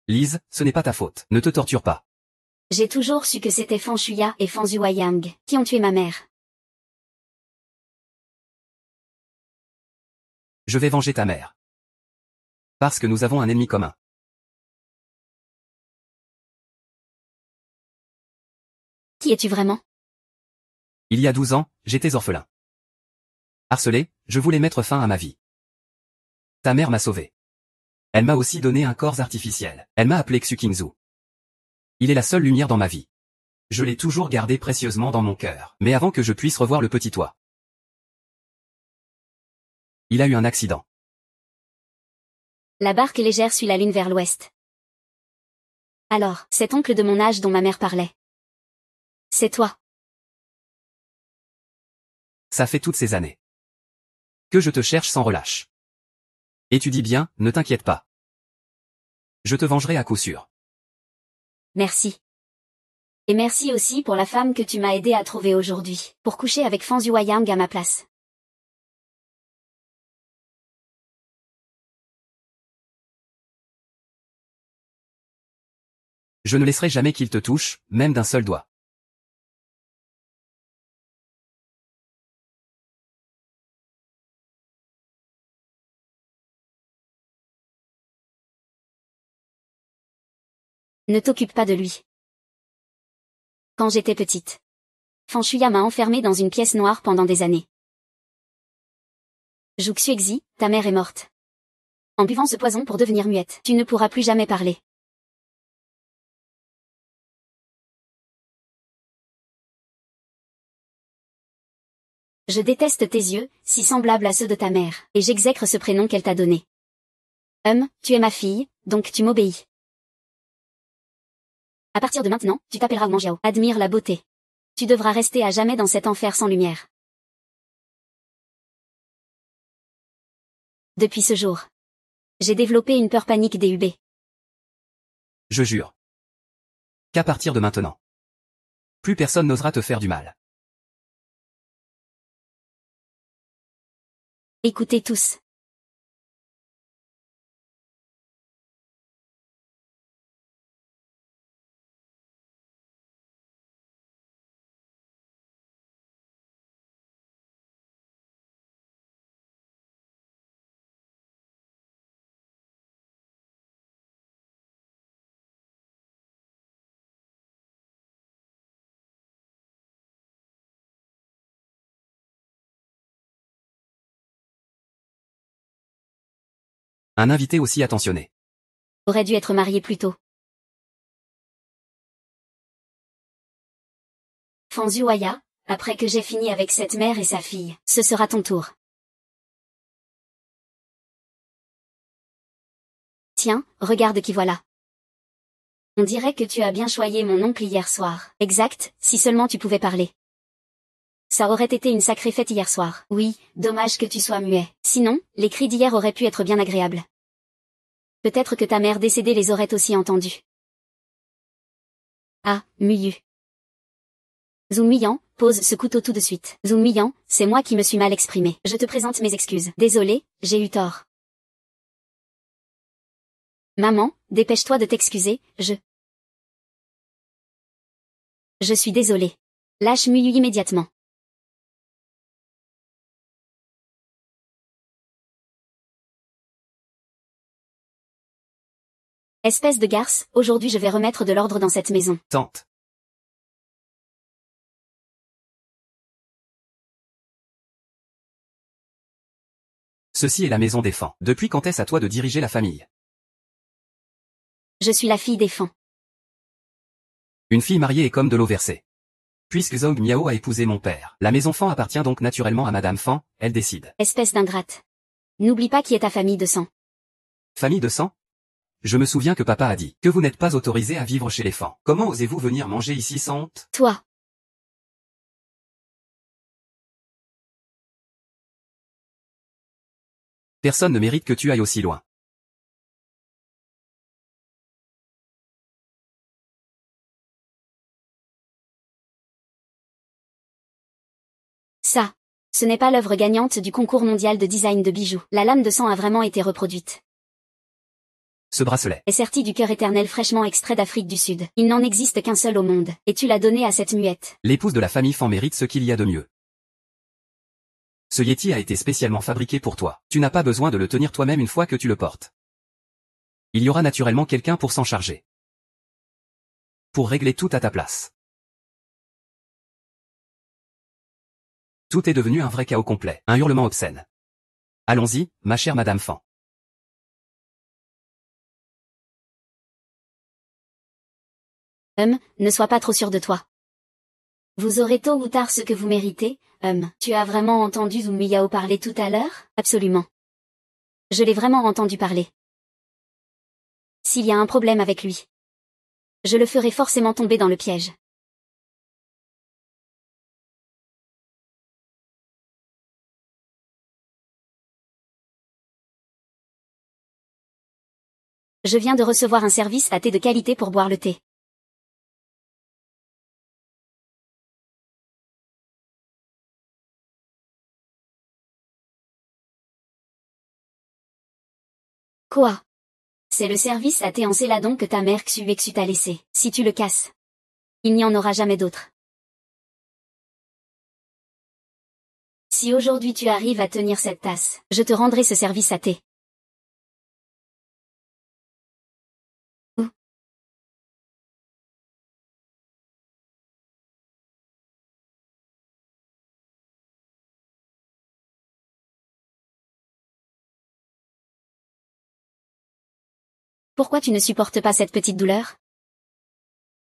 Lise, ce n'est pas ta faute. Ne te torture pas. J'ai toujours su que c'était Fan Shuya et Fan Zuoyang qui ont tué ma mère. Je vais venger ta mère. Parce que nous avons un ennemi commun. Qui es-tu vraiment? Il y a 12 ans, j'étais orphelin. Harcelé, je voulais mettre fin à ma vie. Ta mère m'a sauvé. Elle m'a aussi donné un corps artificiel. Elle m'a appelé Xu Qingzu. Il est la seule lumière dans ma vie. Je l'ai toujours gardé précieusement dans mon cœur. Mais avant que je puisse revoir le petit toit, il a eu un accident. La barque légère suit la lune vers l'ouest. Alors, cet oncle de mon âge dont ma mère parlait. C'est toi. Ça fait toutes ces années que je te cherche sans relâche. Et tu dis bien, ne t'inquiète pas. Je te vengerai à coup sûr. Merci. Et merci aussi pour la femme que tu m'as aidé à trouver aujourd'hui, pour coucher avec Fan Yueyang à ma place. Je ne laisserai jamais qu'il te touche, même d'un seul doigt. Ne t'occupe pas de lui. Quand j'étais petite, Fan Shuya m'a enfermée dans une pièce noire pendant des années. Zhu Xuexi, ta mère est morte. En buvant ce poison pour devenir muette, tu ne pourras plus jamais parler. Je déteste tes yeux, si semblables à ceux de ta mère, et j'exècre ce prénom qu'elle t'a donné. Tu es ma fille, donc tu m'obéis. À partir de maintenant, tu t'appelleras Manjiao. Admire la beauté. Tu devras rester à jamais dans cet enfer sans lumière. Depuis ce jour, j'ai développé une peur panique des UB. Je jure qu'à partir de maintenant, plus personne n'osera te faire du mal. Écoutez tous. Un invité aussi attentionné. Aurait dû être marié plus tôt. Fan Yueya, après que j'ai fini avec cette mère et sa fille, ce sera ton tour. Tiens, regarde qui voilà. On dirait que tu as bien choyé mon oncle hier soir. Exact, si seulement tu pouvais parler. Ça aurait été une sacrée fête hier soir. Oui, dommage que tu sois muet. Sinon, les cris d'hier auraient pu être bien agréables. Peut-être que ta mère décédée les aurait aussi entendus. Ah, Muyu. Zhu Miyan, pose ce couteau tout de suite. Zhu Miyan, c'est moi qui me suis mal exprimé. Je te présente mes excuses. Désolé, j'ai eu tort. Maman, dépêche-toi de t'excuser, Je suis désolée. Lâche Muyu immédiatement. Espèce de garce, aujourd'hui je vais remettre de l'ordre dans cette maison. Tante. Ceci est la maison des Fan. Depuis quand est-ce à toi de diriger la famille? Je suis la fille des Fan. Une fille mariée est comme de l'eau versée. Puisque Zhong Miao a épousé mon père, la maison Fan appartient donc naturellement à Madame Fan, elle décide. Espèce d'ingrate. N'oublie pas qui est ta famille de sang. Famille de sang? Je me souviens que papa a dit que vous n'êtes pas autorisé à vivre chez les Fan. Comment osez-vous venir manger ici sans honte? Toi. Personne ne mérite que tu ailles aussi loin. Ça. Ce n'est pas l'œuvre gagnante du concours mondial de design de bijoux. La lame de sang a vraiment été reproduite. Ce bracelet est serti du cœur éternel fraîchement extrait d'Afrique du Sud. Il n'en existe qu'un seul au monde, et tu l'as donné à cette muette. L'épouse de la famille Fan mérite ce qu'il y a de mieux. Ce Yeti a été spécialement fabriqué pour toi. Tu n'as pas besoin de le tenir toi-même une fois que tu le portes. Il y aura naturellement quelqu'un pour s'en charger. Pour régler tout à ta place. Tout est devenu un vrai chaos complet, un hurlement obscène. Allons-y, ma chère Madame Fan. Ne sois pas trop sûr de toi. Vous aurez tôt ou tard ce que vous méritez, Tu as vraiment entendu Zhu Miao parler tout à l'heure? Absolument. Je l'ai vraiment entendu parler. S'il y a un problème avec lui, je le ferai forcément tomber dans le piège. Je viens de recevoir un service à thé de qualité pour boire le thé. Quoi? C'est le service à thé en céladon que ta mère Xuexu t'a laissé. Si tu le casses, il n'y en aura jamais d'autre. Si aujourd'hui tu arrives à tenir cette tasse, je te rendrai ce service à thé. Ou. Pourquoi tu ne supportes pas cette petite douleur?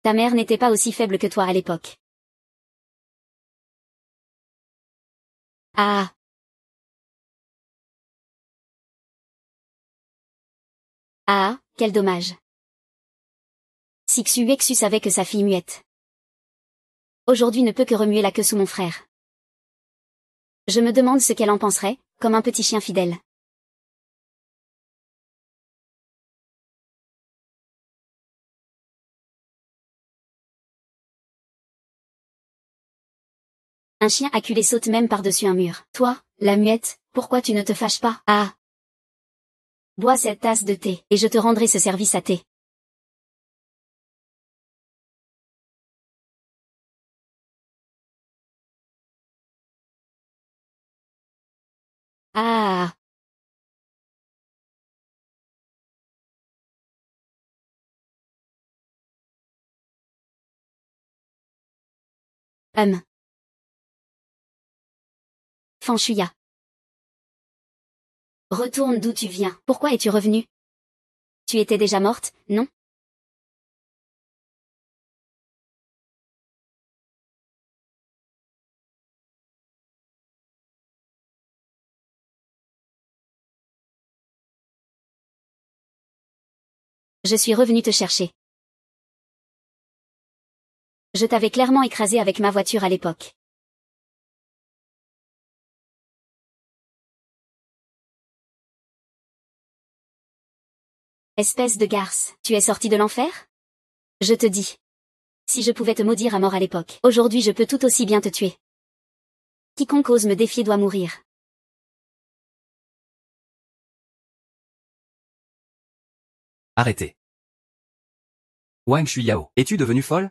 Ta mère n'était pas aussi faible que toi à l'époque. Ah. Ah, quel dommage. Si Xuexu savait que sa fille muette aujourd'hui ne peut que remuer la queue sous mon frère. Je me demande ce qu'elle en penserait, comme un petit chien fidèle. Un chien acculé saute même par-dessus un mur. Toi, la muette, pourquoi tu ne te fâches pas? Ah. Bois cette tasse de thé, et je te rendrai ce service à thé. Ah. Fanshuya. Retourne d'où tu viens. Pourquoi es-tu revenu? Tu étais déjà morte, non? Je suis revenu te chercher. Je t'avais clairement écrasé avec ma voiture à l'époque. Espèce de garce, tu es sorti de l'enfer? Je te dis. Si je pouvais te maudire à mort à l'époque, aujourd'hui je peux tout aussi bien te tuer. Quiconque ose me défier doit mourir. Arrêtez. Wang Shuyao, es-tu devenue folle?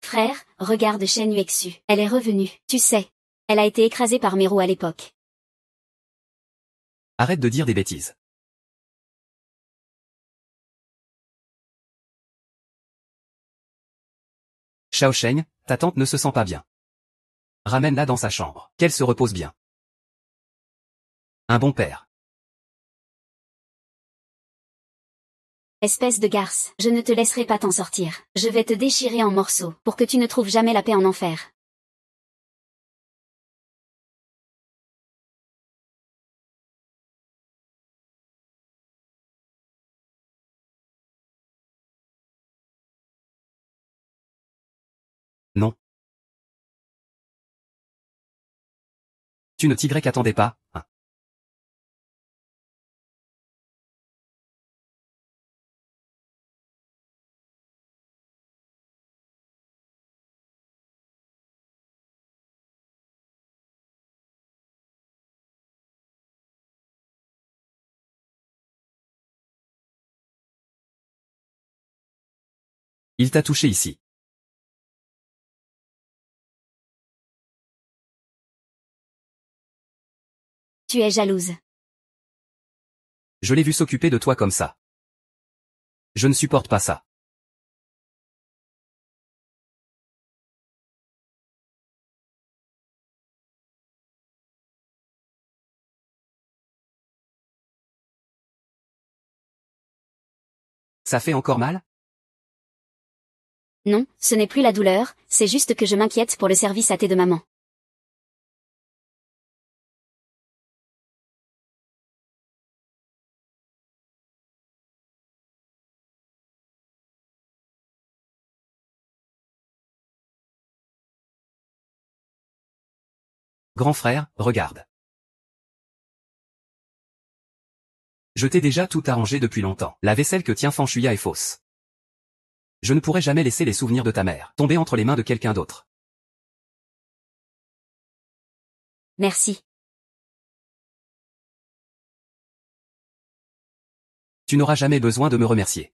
Frère, regarde Shen Yuexu. Elle est revenue, tu sais. Elle a été écrasée par Mero à l'époque. Arrête de dire des bêtises. Shao Sheng, ta tante ne se sent pas bien. Ramène-la dans sa chambre, qu'elle se repose bien. Un bon père. Espèce de garce, je ne te laisserai pas t'en sortir. Je vais te déchirer en morceaux, pour que tu ne trouves jamais la paix en enfer. Non. Tu ne t'attendais pas, hein. Il t'a touché ici. Tu es jalouse. Je l'ai vu s'occuper de toi comme ça. Je ne supporte pas ça. Ça fait encore mal? Non, ce n'est plus la douleur, c'est juste que je m'inquiète pour le service à thé de maman. Grand frère, regarde. Je t'ai déjà tout arrangé depuis longtemps. La vaisselle que tient Fanshuya est fausse. Je ne pourrai jamais laisser les souvenirs de ta mère tomber entre les mains de quelqu'un d'autre. Merci. Tu n'auras jamais besoin de me remercier.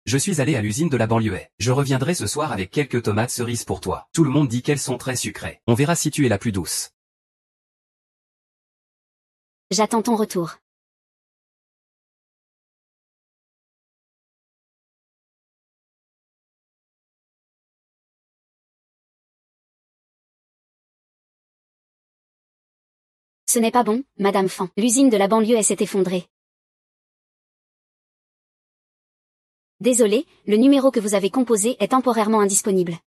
Je suis allé à l'usine de la banlieue. Je reviendrai ce soir avec quelques tomates cerises pour toi. Tout le monde dit qu'elles sont très sucrées. On verra si tu es la plus douce. J'attends ton retour. Ce n'est pas bon, Madame Fan. L'usine de la banlieue s'est effondrée. Désolé, le numéro que vous avez composé est temporairement indisponible.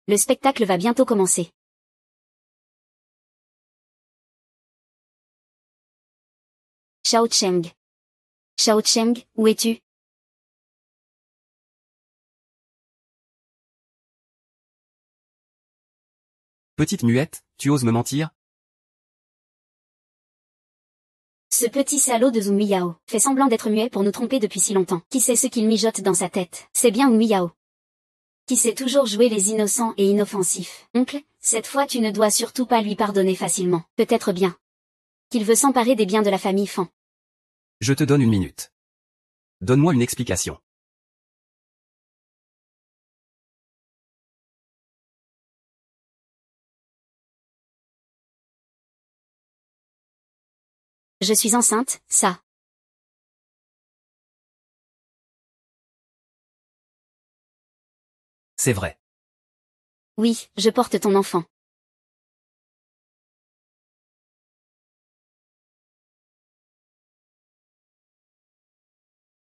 Le spectacle va bientôt commencer. Shao Cheng. Shao Cheng, où es-tu? Petite muette, tu oses me mentir? Ce petit salaud de Zhu Miyao fait semblant d'être muet pour nous tromper depuis si longtemps. Qui sait ce qu'il mijote dans sa tête? C'est bien Zhu Miyao. Qui sait toujours jouer les innocents et inoffensifs. Oncle, cette fois tu ne dois surtout pas lui pardonner facilement. Peut-être bien qu'il veut s'emparer des biens de la famille Fan. Je te donne une minute. Donne-moi une explication. Je suis enceinte, ça. C'est vrai. Oui, je porte ton enfant.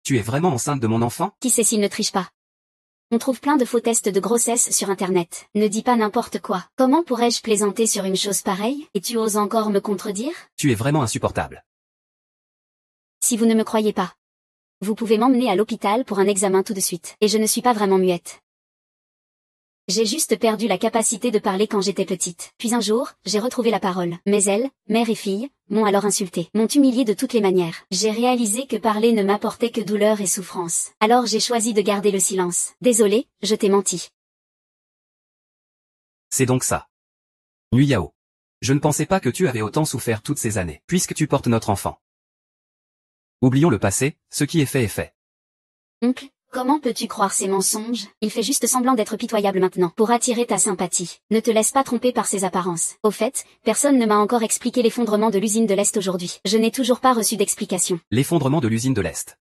Tu es vraiment enceinte de mon enfant? Qui sait s'il ne triche pas? On trouve plein de faux tests de grossesse sur Internet. Ne dis pas n'importe quoi. Comment pourrais-je plaisanter sur une chose pareille, et tu oses encore me contredire? Tu es vraiment insupportable. Si vous ne me croyez pas, vous pouvez m'emmener à l'hôpital pour un examen tout de suite. Et je ne suis pas vraiment muette. J'ai juste perdu la capacité de parler quand j'étais petite. Puis un jour, j'ai retrouvé la parole. Mais elles, mère et fille, m'ont alors insultée, m'ont humiliée de toutes les manières. J'ai réalisé que parler ne m'apportait que douleur et souffrance. Alors j'ai choisi de garder le silence. Désolée, je t'ai menti. C'est donc ça. Nuyao. Je ne pensais pas que tu avais autant souffert toutes ces années, puisque tu portes notre enfant. Oublions le passé, ce qui est fait est fait. Oncle, comment peux-tu croire ces mensonges? Il fait juste semblant d'être pitoyable maintenant, pour attirer ta sympathie. Ne te laisse pas tromper par ses apparences. Au fait, personne ne m'a encore expliqué l'effondrement de l'usine de l'Est aujourd'hui. Je n'ai toujours pas reçu d'explication. L'effondrement de l'usine de l'Est.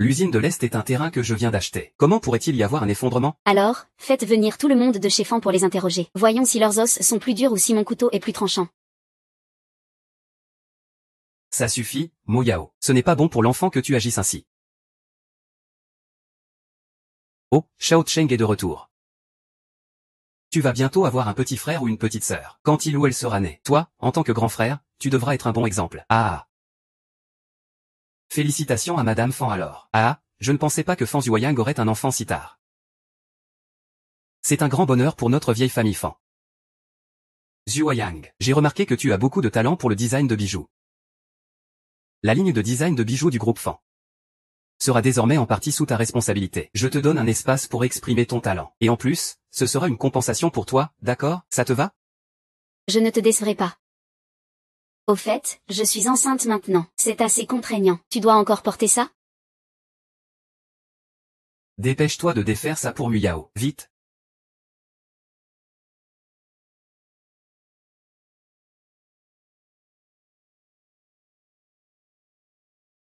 L'usine de l'Est est un terrain que je viens d'acheter. Comment pourrait-il y avoir un effondrement? Alors, faites venir tout le monde de chez Fan pour les interroger. Voyons si leurs os sont plus durs ou si mon couteau est plus tranchant. Ça suffit, Moyao. Ce n'est pas bon pour l'enfant que tu agisses ainsi. Oh, Shao Cheng est de retour. Tu vas bientôt avoir un petit frère ou une petite sœur. Quand il ou elle sera né, toi, en tant que grand frère, tu devras être un bon exemple. Ah. Félicitations à Madame Fan alors. Ah, je ne pensais pas que Fan Zhuoyang aurait un enfant si tard. C'est un grand bonheur pour notre vieille famille Fan. Zhuoyang, j'ai remarqué que tu as beaucoup de talent pour le design de bijoux. La ligne de design de bijoux du groupe Fan sera désormais en partie sous ta responsabilité. Je te donne un espace pour exprimer ton talent. Et en plus, ce sera une compensation pour toi, d'accord? Ça te va? Je ne te décevrai pas. Au fait, je suis enceinte maintenant. C'est assez contraignant. Tu dois encore porter ça? Dépêche-toi de défaire ça pour Muyao, vite.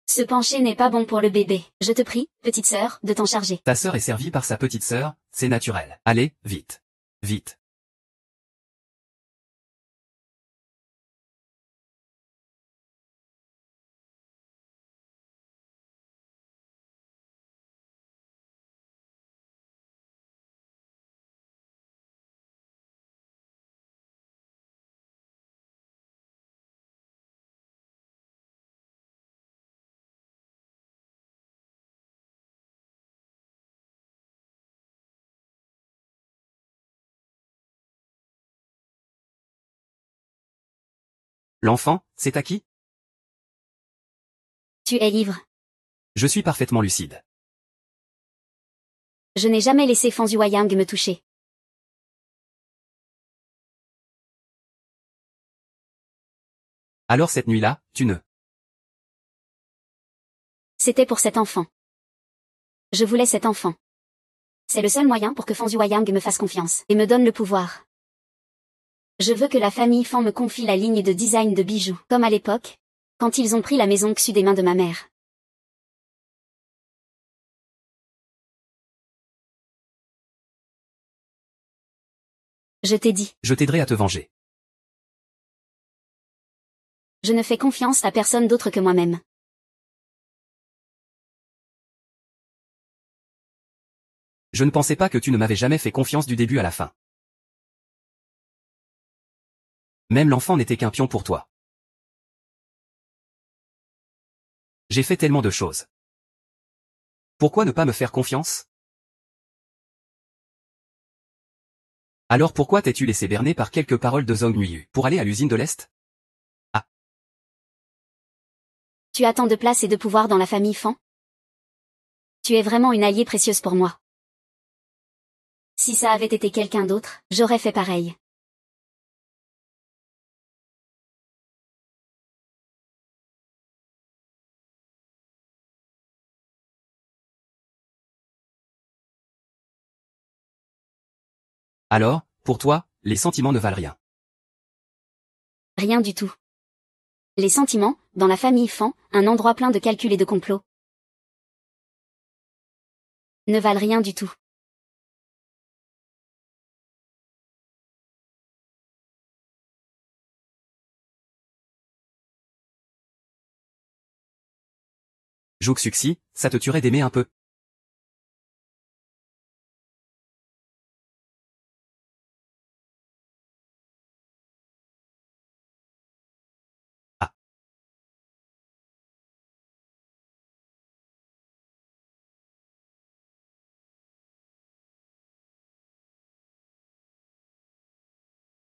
Se pencher n'est pas bon pour le bébé. Je te prie, petite sœur, de t'en charger. Ta sœur est servie par sa petite sœur, c'est naturel. Allez, vite. Vite. L'enfant, c'est à qui? Tu es ivre. Je suis parfaitement lucide. Je n'ai jamais laissé Fan Yueyang me toucher. Alors cette nuit-là, tu ne. C'était pour cet enfant. Je voulais cet enfant. C'est le seul moyen pour que Fan Yueyang me fasse confiance et me donne le pouvoir. Je veux que la famille Fan me confie la ligne de design de bijoux, comme à l'époque, quand ils ont pris la maison Xu des mains de ma mère. Je t'ai dit. Je t'aiderai à te venger. Je ne fais confiance à personne d'autre que moi-même. Je ne pensais pas que tu ne m'avais jamais fait confiance du début à la fin. Même l'enfant n'était qu'un pion pour toi. J'ai fait tellement de choses. Pourquoi ne pas me faire confiance? Alors pourquoi t'es-tu laissé berner par quelques paroles de Zhong Nuiyu pour aller à l'usine de l'Est? Ah. Tu as tant de place et de pouvoir dans la famille Fan? Tu es vraiment une alliée précieuse pour moi. Si ça avait été quelqu'un d'autre, j'aurais fait pareil. Alors, pour toi, les sentiments ne valent rien. Rien du tout. Les sentiments, dans la famille Fan, un endroit plein de calculs et de complots, ne valent rien du tout. Zhou Xuxi, ça te tuerait d'aimer un peu. Ah.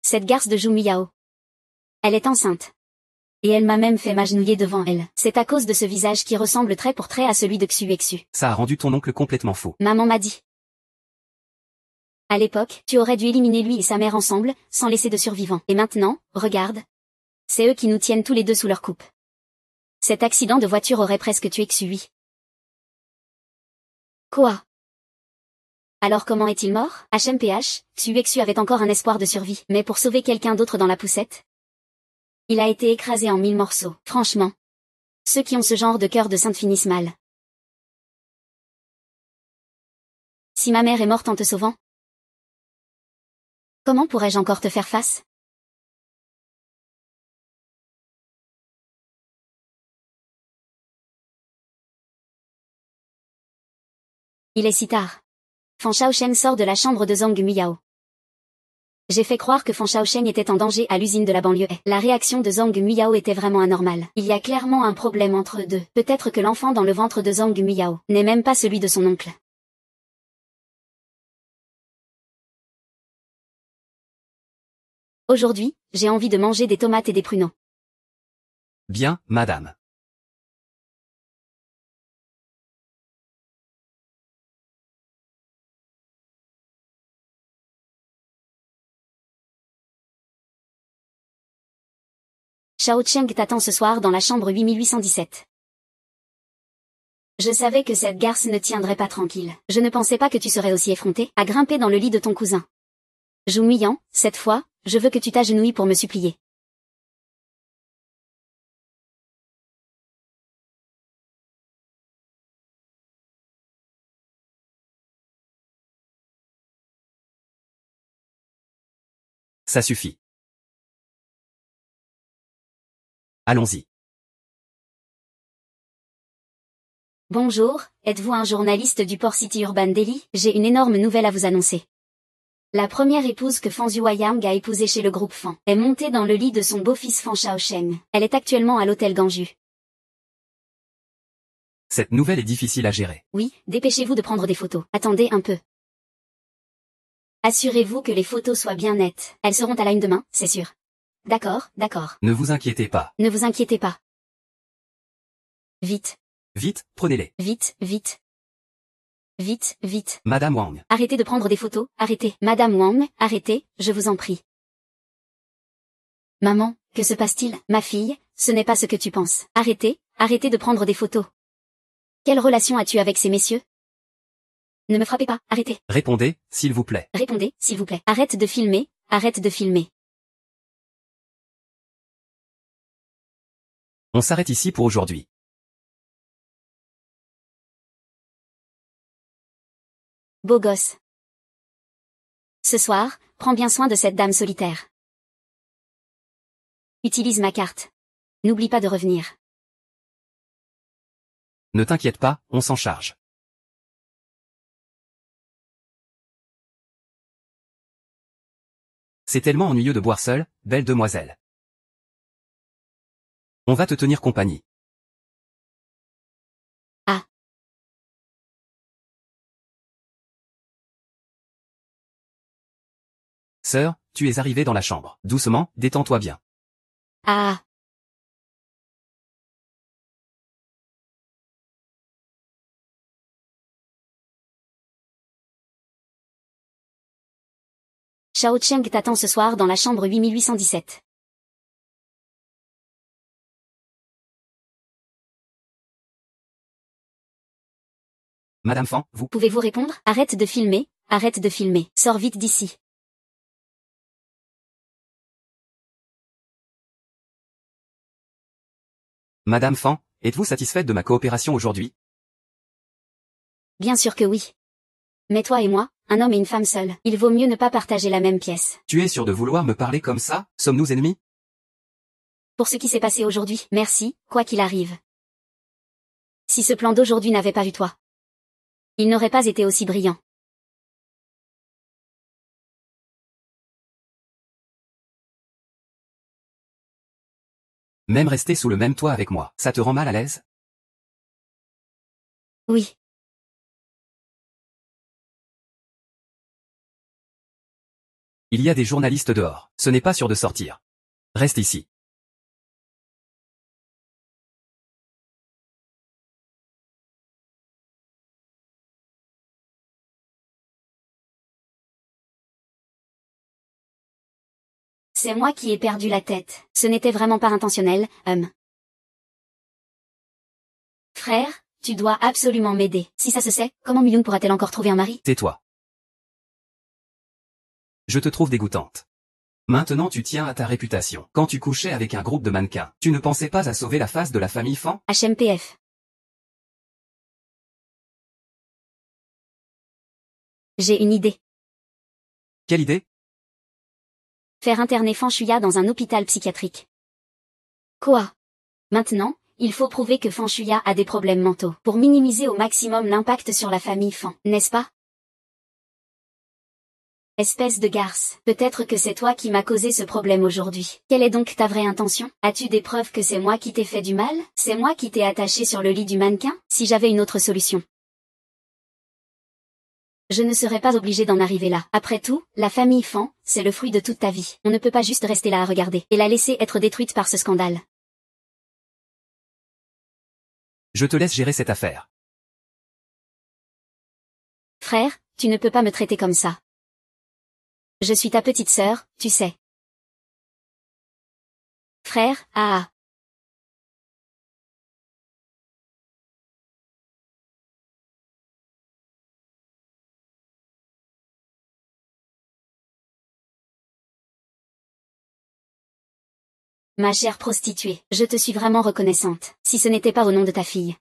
Cette garce de Zhu Miyao. Elle est enceinte. Et elle m'a même fait m'agenouiller devant elle. C'est à cause de ce visage qui ressemble trait pour trait à celui de Xu Exu. Ça a rendu ton oncle complètement fou. Maman m'a dit. À l'époque, tu aurais dû éliminer lui et sa mère ensemble, sans laisser de survivants. Et maintenant, regarde. C'est eux qui nous tiennent tous les deux sous leur coupe. Cet accident de voiture aurait presque tué Xui. Quoi? Alors comment est-il mort? HMPH, Xu avait encore un espoir de survie. Mais pour sauver quelqu'un d'autre dans la poussette, il a été écrasé en 1000 morceaux. Franchement. Ceux qui ont ce genre de cœur de sainte finissent mal. Si ma mère est morte en te sauvant, comment pourrais-je encore te faire face? Il est si tard. Fan Shaosheng sort de la chambre de Zhang Miyao. J'ai fait croire que Fan Shaosheng était en danger à l'usine de la banlieue. La réaction de Zhang Miyao était vraiment anormale. Il y a clairement un problème entre eux deux. Peut-être que l'enfant dans le ventre de Zhang Miyao n'est même pas celui de son oncle. Aujourd'hui, j'ai envie de manger des tomates et des pruneaux. Bien, madame. Shao Cheng t'attend ce soir dans la chambre 8817. Je savais que cette garce ne tiendrait pas tranquille. Je ne pensais pas que tu serais aussi effronté à grimper dans le lit de ton cousin. Joumuyant, cette fois, je veux que tu t'agenouilles pour me supplier. Ça suffit. Allons-y. Bonjour, êtes-vous un journaliste du Port City Urban Daily? J'ai une énorme nouvelle à vous annoncer. La première épouse que Fan Zhuoyang a épousée chez le groupe Fan est montée dans le lit de son beau-fils Fan Shaosheng. Elle est actuellement à l'hôtel Ganju. Cette nouvelle est difficile à gérer. Oui, dépêchez-vous de prendre des photos. Attendez un peu. Assurez-vous que les photos soient bien nettes. Elles seront à la une demain, c'est sûr. D'accord, d'accord. Ne vous inquiétez pas. Ne vous inquiétez pas. Vite. Vite, prenez-les. Vite, vite. Vite, vite. Madame Wang. Arrêtez de prendre des photos, arrêtez. Madame Wang, arrêtez, je vous en prie. Maman, que se passe-t-il? Ma fille, ce n'est pas ce que tu penses. Arrêtez, arrêtez de prendre des photos. Quelle relation as-tu avec ces messieurs? Ne me frappez pas, arrêtez. Répondez, s'il vous plaît. Répondez, s'il vous plaît. Arrête de filmer, arrête de filmer. On s'arrête ici pour aujourd'hui. Beau gosse. Ce soir, prends bien soin de cette dame solitaire. Utilise ma carte. N'oublie pas de revenir. Ne t'inquiète pas, on s'en charge. C'est tellement ennuyeux de boire seul, belle demoiselle. On va te tenir compagnie. Ah. Sœur, tu es arrivée dans la chambre. Doucement, détends-toi bien. Ah. Shao Cheng t'attend ce soir dans la chambre 8817. Madame Fan, vous... Pouvez-vous répondre? Arrête de filmer, arrête de filmer. Sors vite d'ici. Madame Fan, êtes-vous satisfaite de ma coopération aujourd'hui? Bien sûr que oui. Mais toi et moi, un homme et une femme seuls, il vaut mieux ne pas partager la même pièce. Tu es sûr de vouloir me parler comme ça? Sommes-nous ennemis? Pour ce qui s'est passé aujourd'hui, merci, quoi qu'il arrive. Si ce plan d'aujourd'hui n'avait pas eu toi, il n'aurait pas été aussi brillant. Même rester sous le même toit avec moi, ça te rend mal à l'aise? Oui. Il y a des journalistes dehors, ce n'est pas sûr de sortir. Reste ici. C'est moi qui ai perdu la tête. Ce n'était vraiment pas intentionnel, Frère, tu dois absolument m'aider. Si ça se sait, comment Myung pourra-t-elle encore trouver un mari? Tais-toi. Je te trouve dégoûtante. Maintenant tu tiens à ta réputation. Quand tu couchais avec un groupe de mannequins, tu ne pensais pas à sauver la face de la famille Fan? HMPF. J'ai une idée. Quelle idée? Faire interner Fan Shuya dans un hôpital psychiatrique. Quoi? Maintenant, il faut prouver que Fan Shuya a des problèmes mentaux, pour minimiser au maximum l'impact sur la famille Fan, n'est-ce pas? Espèce de garce, peut-être que c'est toi qui m'as causé ce problème aujourd'hui. Quelle est donc ta vraie intention? As-tu des preuves que c'est moi qui t'ai fait du mal? C'est moi qui t'ai attaché sur le lit du mannequin? Si j'avais une autre solution, je ne serais pas obligée d'en arriver là. Après tout, la famille Fan, c'est le fruit de toute ta vie. On ne peut pas juste rester là à regarder, et la laisser être détruite par ce scandale. Je te laisse gérer cette affaire. Frère, tu ne peux pas me traiter comme ça. Je suis ta petite sœur, tu sais. Frère, ah. Ma chère prostituée, je te suis vraiment reconnaissante, si ce n'était pas au nom de ta fille.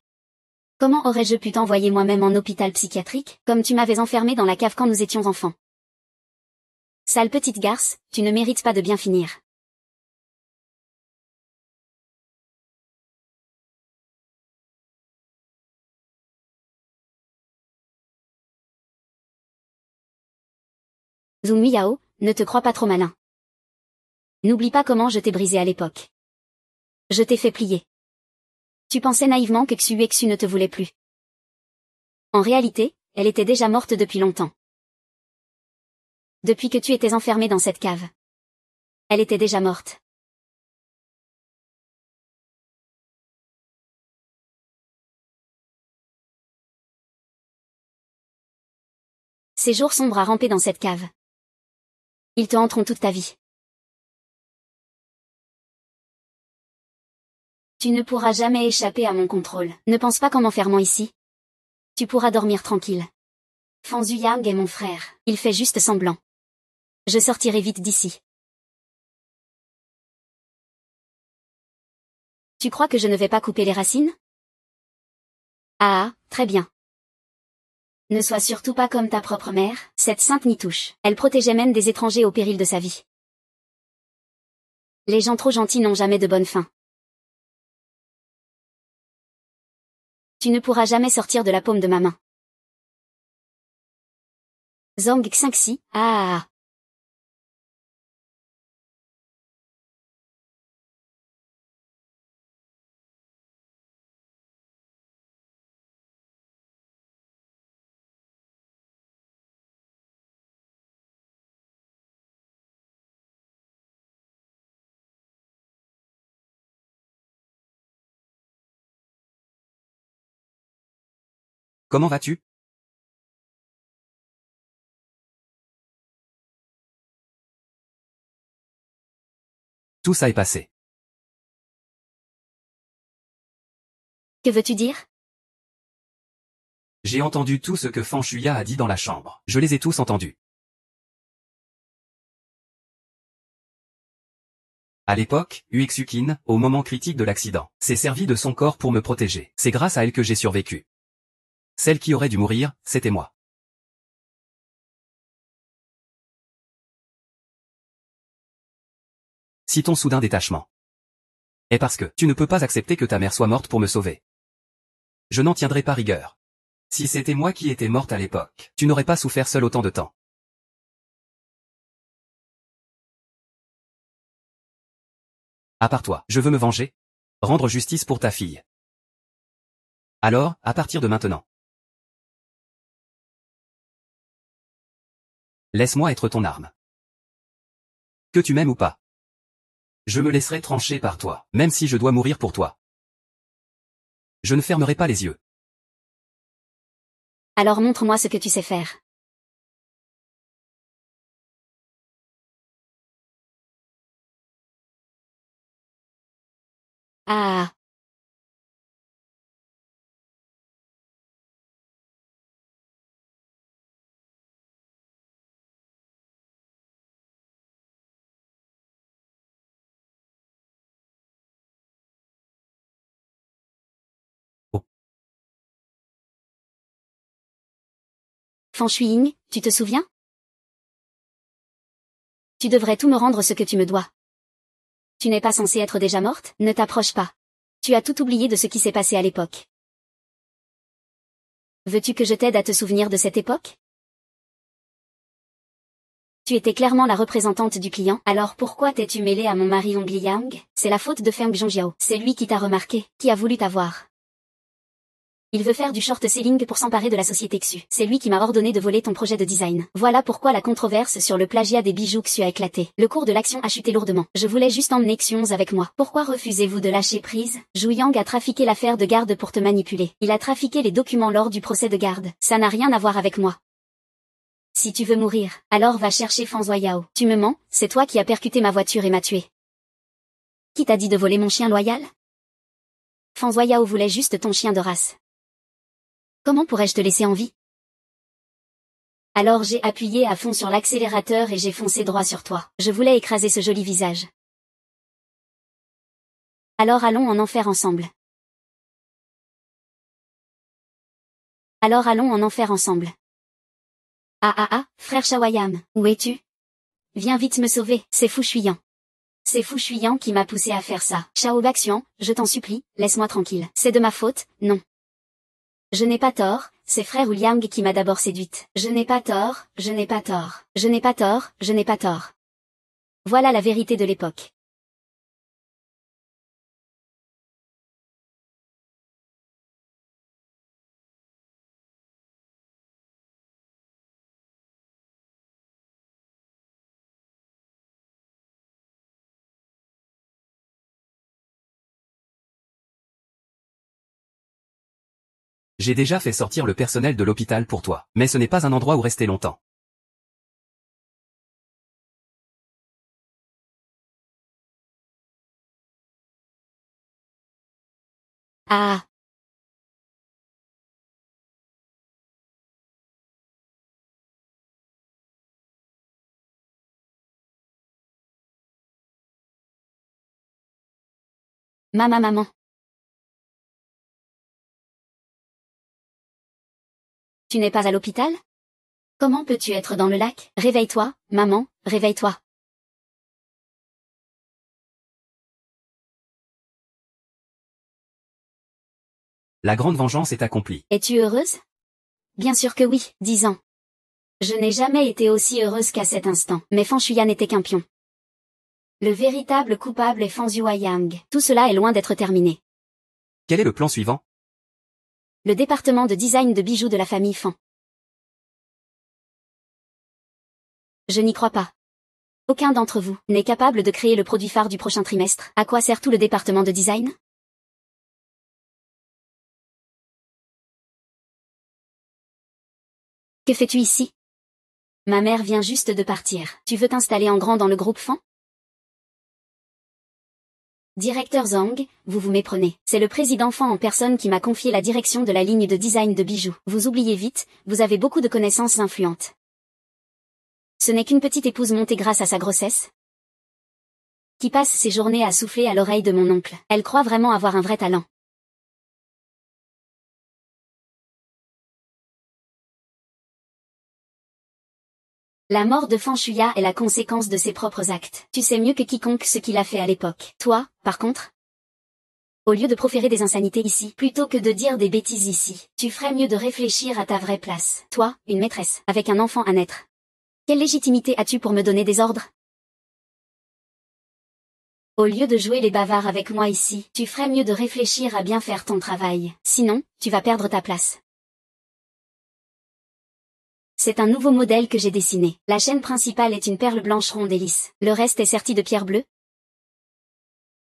Comment aurais-je pu t'envoyer moi-même en hôpital psychiatrique, comme tu m'avais enfermée dans la cave quand nous étions enfants? Sale petite garce, tu ne mérites pas de bien finir. Zhou Yao, ne te crois pas trop malin. N'oublie pas comment je t'ai brisé à l'époque. Je t'ai fait plier. Tu pensais naïvement que Xu ne te voulait plus. En réalité, elle était déjà morte depuis longtemps. Depuis que tu étais enfermée dans cette cave. Elle était déjà morte. Ces jours sombres à ramper dans cette cave. Ils te hanteront toute ta vie. Tu ne pourras jamais échapper à mon contrôle. Ne pense pas qu'en m'enfermant ici, tu pourras dormir tranquille. Fan Zuyang est mon frère. Il fait juste semblant. Je sortirai vite d'ici. Tu crois que je ne vais pas couper les racines? Ah, très bien. Ne sois surtout pas comme ta propre mère, cette sainte nitouche. Elle protégeait même des étrangers au péril de sa vie. Les gens trop gentils n'ont jamais de bonne fin. Tu ne pourras jamais sortir de la paume de ma main. Zhang Xingxi, ah. Comment vas-tu? Tout ça est passé. Que veux-tu dire? J'ai entendu tout ce que Fan Shuya a dit dans la chambre. Je les ai tous entendus. À l'époque, Uexukin, au moment critique de l'accident, s'est servi de son corps pour me protéger. C'est grâce à elle que j'ai survécu. Celle qui aurait dû mourir, c'était moi. Si ton soudain détachement est parce que tu ne peux pas accepter que ta mère soit morte pour me sauver, je n'en tiendrai pas rigueur. Si c'était moi qui étais morte à l'époque, tu n'aurais pas souffert seul autant de temps. À part toi, je veux me venger. Rendre justice pour ta fille. Alors, à partir de maintenant, laisse-moi être ton arme. Que tu m'aimes ou pas. Je me laisserai trancher par toi, même si je dois mourir pour toi. Je ne fermerai pas les yeux. Alors montre-moi ce que tu sais faire. Ah. Oh. Fan Shuiying, tu te souviens? Tu devrais tout me rendre ce que tu me dois. Tu n'es pas censée être déjà morte? Ne t'approche pas. Tu as tout oublié de ce qui s'est passé à l'époque. Veux-tu que je t'aide à te souvenir de cette époque? Tu étais clairement la représentante du client, alors pourquoi t'es-tu mêlée à mon mari Hong Liang? C'est la faute de Feng Zhongjiao. C'est lui qui t'a remarqué, qui a voulu t'avoir. Il veut faire du short-selling pour s'emparer de la société Xu. C'est lui qui m'a ordonné de voler ton projet de design. Voilà pourquoi la controverse sur le plagiat des bijoux Xu a éclaté. Le cours de l'action a chuté lourdement. Je voulais juste emmener Xions avec moi. Pourquoi refusez-vous de lâcher prise? Zhu Yang a trafiqué l'affaire de garde pour te manipuler. Il a trafiqué les documents lors du procès de garde. Ça n'a rien à voir avec moi. Si tu veux mourir, alors va chercher Fan Zuoyao. Tu me mens, c'est toi qui as percuté ma voiture et m'as tué. Qui t'a dit de voler mon chien loyal? Fan Zuoyao voulait juste ton chien de race. Comment pourrais-je te laisser en vie? Alors j'ai appuyé à fond sur l'accélérateur et j'ai foncé droit sur toi. Je voulais écraser ce joli visage. Alors allons en enfer ensemble. Alors allons en enfer ensemble. Ah ah ah, frère Shawayam, où es-tu? Viens vite me sauver, c'est Fouchuyant. C'est Fouchuyant qui m'a poussé à faire ça. Shao Baxian, je t'en supplie, laisse-moi tranquille. C'est de ma faute, non. Je n'ai pas tort, c'est frère Liang qui m'a d'abord séduite. Je n'ai pas tort, je n'ai pas tort. Je n'ai pas tort, je n'ai pas tort. Voilà la vérité de l'époque. J'ai déjà fait sortir le personnel de l'hôpital pour toi. Mais ce n'est pas un endroit où rester longtemps. Ah. Maman. Tu n'es pas à l'hôpital? Comment peux-tu être dans le lac? Réveille-toi, maman, réveille-toi. La grande vengeance est accomplie. Es-tu heureuse? Bien sûr que oui, 10 ans. Je n'ai jamais été aussi heureuse qu'à cet instant. Mais Fan Shuya n'était qu'un pion. Le véritable coupable est Fan Yang. Tout cela est loin d'être terminé. Quel est le plan suivant? Le département de design de bijoux de la famille Fan. Je n'y crois pas. Aucun d'entre vous n'est capable de créer le produit phare du prochain trimestre. À quoi sert tout le département de design? Que fais-tu ici? Ma mère vient juste de partir. Tu veux t'installer en grand dans le groupe Fan? Directeur Zhang, vous vous méprenez. C'est le président Fan en personne qui m'a confié la direction de la ligne de design de bijoux. Vous oubliez vite, vous avez beaucoup de connaissances influentes. Ce n'est qu'une petite épouse montée grâce à sa grossesse, qui passe ses journées à souffler à l'oreille de mon oncle. Elle croit vraiment avoir un vrai talent. La mort de Fan Shuya est la conséquence de ses propres actes. Tu sais mieux que quiconque ce qu'il a fait à l'époque. Toi, par contre, au lieu de proférer des insanités ici, plutôt que de dire des bêtises ici, tu ferais mieux de réfléchir à ta vraie place. Toi, une maîtresse, avec un enfant à naître. Quelle légitimité as-tu pour me donner des ordres? Au lieu de jouer les bavards avec moi ici, tu ferais mieux de réfléchir à bien faire ton travail. Sinon, tu vas perdre ta place. C'est un nouveau modèle que j'ai dessiné. La chaîne principale est une perle blanche ronde et lisse. Le reste est serti de pierres bleues,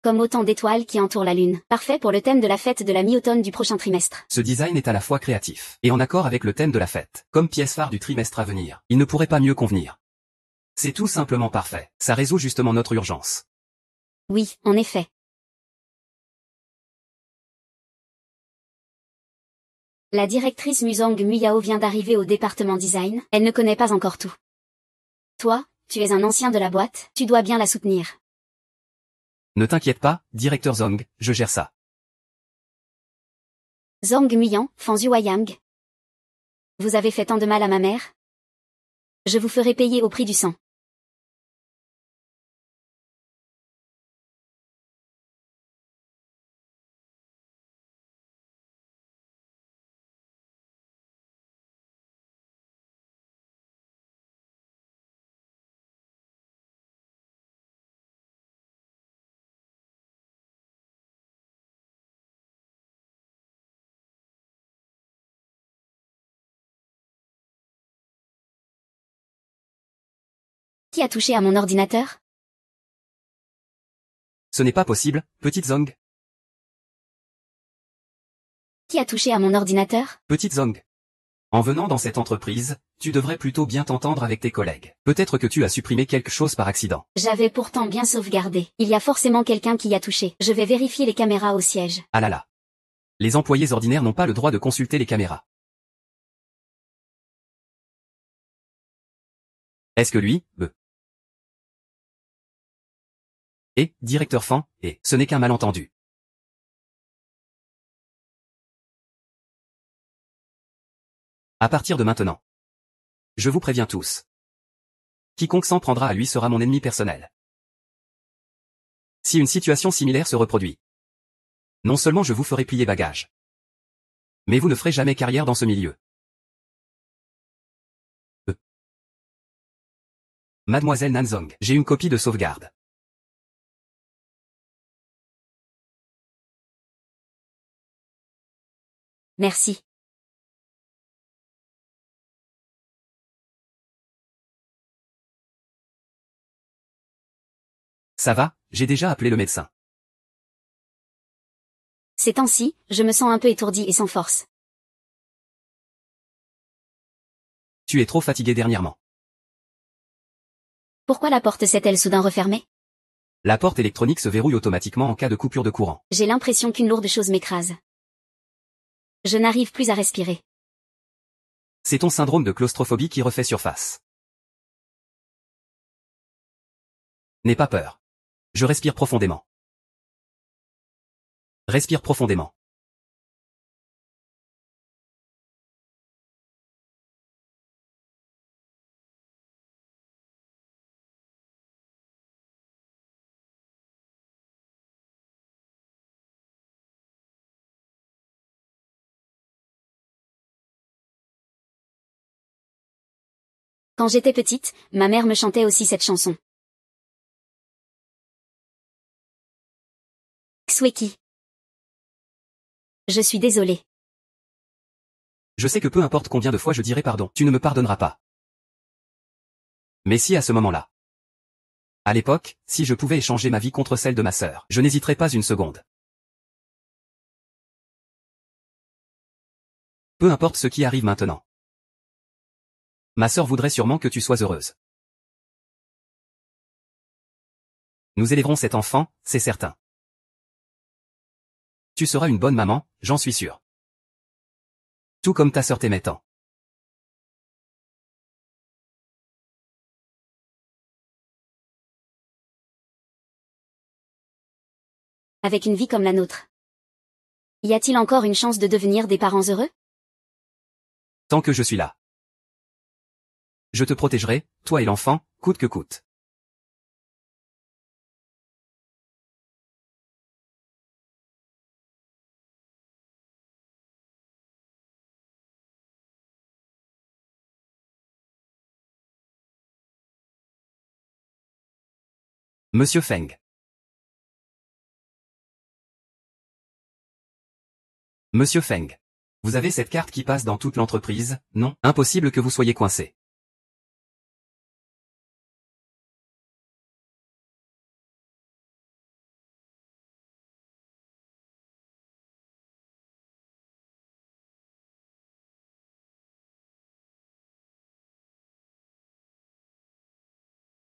comme autant d'étoiles qui entourent la lune. Parfait pour le thème de la fête de la mi-automne du prochain trimestre. Ce design est à la fois créatif et en accord avec le thème de la fête. Comme pièce phare du trimestre à venir, il ne pourrait pas mieux convenir. C'est tout simplement parfait. Ça résout justement notre urgence. Oui, en effet. La directrice Muzang Muyao vient d'arriver au département design. Elle ne connaît pas encore tout. Toi, tu es un ancien de la boîte, tu dois bien la soutenir. Ne t'inquiète pas, directeur Zhang, je gère ça. Zhang Muyan, Fan Yang. Vous avez fait tant de mal à ma mère? Je vous ferai payer au prix du sang. Qui a touché à mon ordinateur? Ce n'est pas possible, petite Zhang. Qui a touché à mon ordinateur? Petite Zhang. En venant dans cette entreprise, tu devrais plutôt bien t'entendre avec tes collègues. Peut-être que tu as supprimé quelque chose par accident. J'avais pourtant bien sauvegardé. Il y a forcément quelqu'un qui y a touché. Je vais vérifier les caméras au siège. Ah là là. Les employés ordinaires n'ont pas le droit de consulter les caméras. Est-ce que lui, directeur Fan, et ce n'est qu'un malentendu. À partir de maintenant. Je vous préviens tous. Quiconque s'en prendra à lui sera mon ennemi personnel. Si une situation similaire se reproduit, non seulement je vous ferai plier bagage, mais vous ne ferez jamais carrière dans ce milieu. Mademoiselle Nanzong, j'ai une copie de sauvegarde. Merci. Ça va, j'ai déjà appelé le médecin. Ces temps-ci, je me sens un peu étourdi et sans force. Tu es trop fatigué dernièrement. Pourquoi la porte s'est-elle soudain refermée? La porte électronique se verrouille automatiquement en cas de coupure de courant. J'ai l'impression qu'une lourde chose m'écrase. Je n'arrive plus à respirer. C'est ton syndrome de claustrophobie qui refait surface. N'aie pas peur. Je respire profondément. Respire profondément. Quand j'étais petite, ma mère me chantait aussi cette chanson. Xweki. Je suis désolée. Je sais que peu importe combien de fois je dirai pardon, tu ne me pardonneras pas. Mais si à ce moment-là, à l'époque, si je pouvais échanger ma vie contre celle de ma sœur, je n'hésiterais pas une seconde. Peu importe ce qui arrive maintenant. Ma sœur voudrait sûrement que tu sois heureuse. Nous élèverons cet enfant, c'est certain. Tu seras une bonne maman, j'en suis sûr. Tout comme ta sœur t'aimait tant. Avec une vie comme la nôtre. Y a-t-il encore une chance de devenir des parents heureux? Tant que je suis là. Je te protégerai, toi et l'enfant, coûte que coûte. Monsieur Feng. Monsieur Feng. Vous avez cette carte qui passe dans toute l'entreprise, non? Impossible que vous soyez coincé.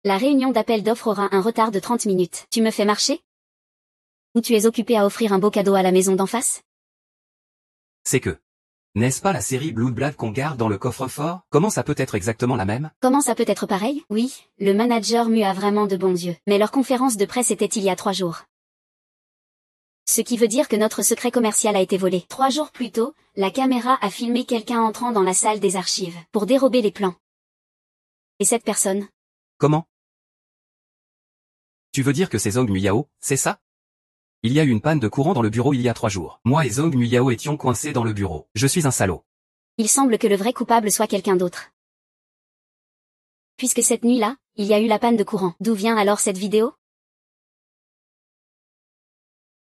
La réunion d'appel d'offres aura un retard de 30 minutes. Tu me fais marcher? Ou tu es occupé à offrir un beau cadeau à la maison d'en face? C'est que. N'est-ce pas la série Blood Blood qu'on garde dans le coffre-fort? Comment ça peut être exactement la même? Comment ça peut être pareil? Oui, le manager Mu a vraiment de bons yeux. Mais leur conférence de presse était il y a 3 jours. Ce qui veut dire que notre secret commercial a été volé. 3 jours plus tôt, la caméra a filmé quelqu'un entrant dans la salle des archives pour dérober les plans. Et cette personne? Comment? Tu veux dire que c'est Zhong Muyao, c'est ça? Il y a eu une panne de courant dans le bureau il y a 3 jours. Moi et Zhong Muyao étions coincés dans le bureau. Je suis un salaud. Il semble que le vrai coupable soit quelqu'un d'autre. Puisque cette nuit-là, il y a eu la panne de courant. D'où vient alors cette vidéo?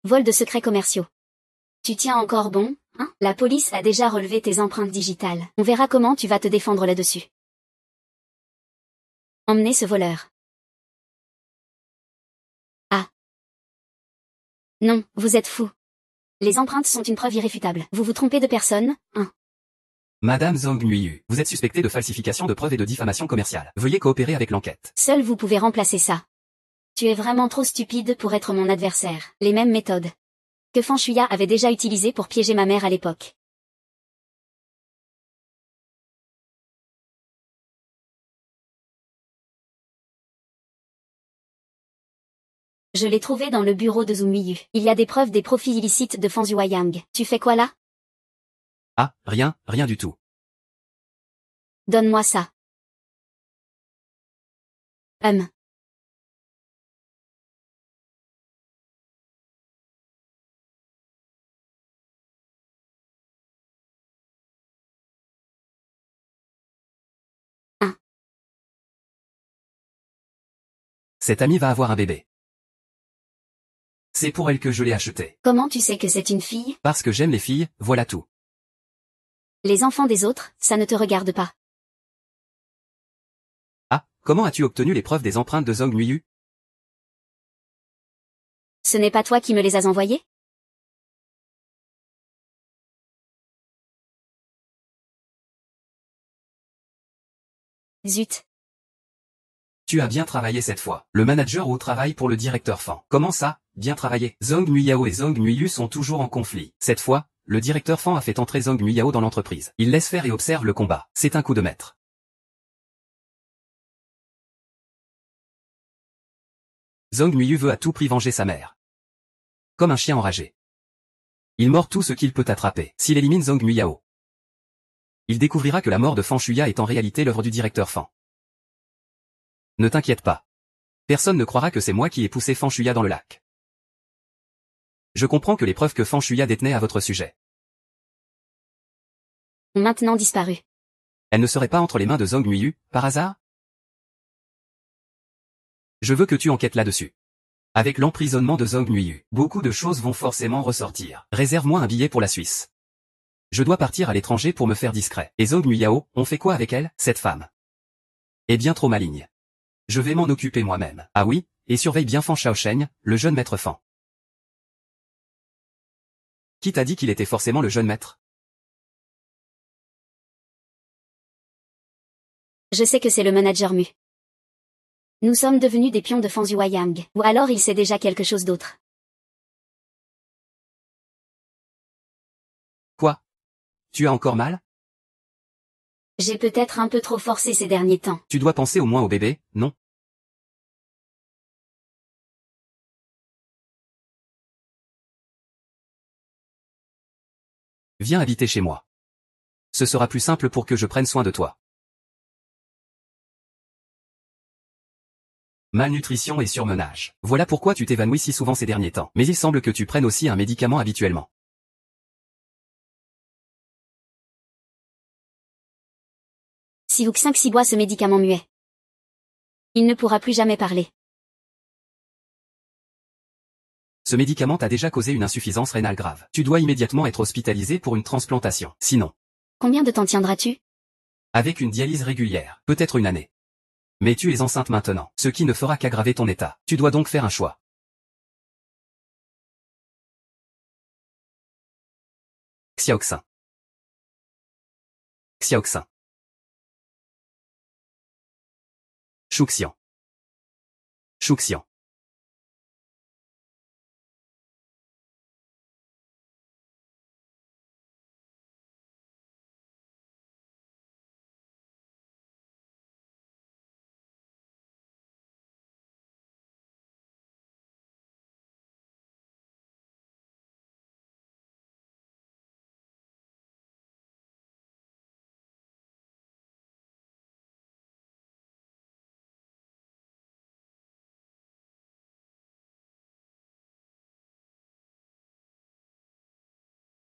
Vol de secrets commerciaux. Tu tiens encore bon, hein? La police a déjà relevé tes empreintes digitales. On verra comment tu vas te défendre là-dessus. Emmenez ce voleur. Ah. Non, vous êtes fou. Les empreintes sont une preuve irréfutable. Vous vous trompez de personne, hein? Madame Zhong Muiyu, vous êtes suspectée de falsification de preuves et de diffamation commerciale. Veuillez coopérer avec l'enquête. Seul vous pouvez remplacer ça. Tu es vraiment trop stupide pour être mon adversaire. Les mêmes méthodes que Fan Shuya avait déjà utilisées pour piéger ma mère à l'époque. Je l'ai trouvé dans le bureau de Zhu Miyu. Il y a des preuves des profits illicites de Fan Yuayang. Tu fais quoi là? Ah, rien du tout. Donne-moi ça. Hum. Ah. Cette amie va avoir un bébé. C'est pour elle que je l'ai acheté. Comment tu sais que c'est une fille? Parce que j'aime les filles, voilà tout. Les enfants des autres, ça ne te regarde pas. Ah, comment as-tu obtenu les preuves des empreintes de Zhong Nuiyu? Ce n'est pas toi qui me les as envoyés? Zut. Tu as bien travaillé cette fois. Le manager au travail pour le directeur Fan. Comment ça, bien travaillé? Zhong Nuiyao et Zhong Nuiyu sont toujours en conflit. Cette fois, le directeur Fan a fait entrer Zhong Nuiyao dans l'entreprise. Il laisse faire et observe le combat. C'est un coup de maître. Zhong Nuiyu veut à tout prix venger sa mère. Comme un chien enragé. Il mord tout ce qu'il peut attraper. S'il élimine Zhong Nuiyao, il découvrira que la mort de Fan Shuya est en réalité l'œuvre du directeur Fan. Ne t'inquiète pas. Personne ne croira que c'est moi qui ai poussé Fan Shuya dans le lac. Je comprends que les preuves que Fan Shuya détenait à votre sujet Ont maintenant disparu. elles ne seraient pas entre les mains de Zhong Nuiyu, par hasard? Je veux que tu enquêtes là-dessus. Avec l'emprisonnement de Zhong Nuiyu, beaucoup de choses vont forcément ressortir. Réserve-moi un billet pour la Suisse. Je dois partir à l'étranger pour me faire discret. Et Zhong Nuiyao, on fait quoi avec elle, cette femme? Eh bien trop maligne. Je vais m'en occuper moi-même. Ah oui, et surveille bien Fan Shaosheng, le jeune maître Fan. Qui t'a dit qu'il était forcément le jeune maître? Je sais que c'est le manager Mu. Nous sommes devenus des pions de Fan Yueyang. Ou alors il sait déjà quelque chose d'autre. Quoi? Tu as encore mal? J'ai peut-être un peu trop forcé ces derniers temps. Tu dois penser au moins au bébé, non? Viens habiter chez moi. Ce sera plus simple pour que je prenne soin de toi. Malnutrition et surmenage. Voilà pourquoi tu t'évanouis si souvent ces derniers temps. Mais il semble que tu prennes aussi un médicament habituellement. Si Wuxing boit ce médicament muet, il ne pourra plus jamais parler. Ce médicament t'a déjà causé une insuffisance rénale grave. Tu dois immédiatement être hospitalisé pour une transplantation. Sinon, Combien de temps tiendras-tu? avec une dialyse régulière, peut-être une année. Mais tu es enceinte maintenant, ce qui ne fera qu'aggraver ton état. Tu dois donc faire un choix. Xiaoxin. Xiaoxin. Shuxian. Shuxian.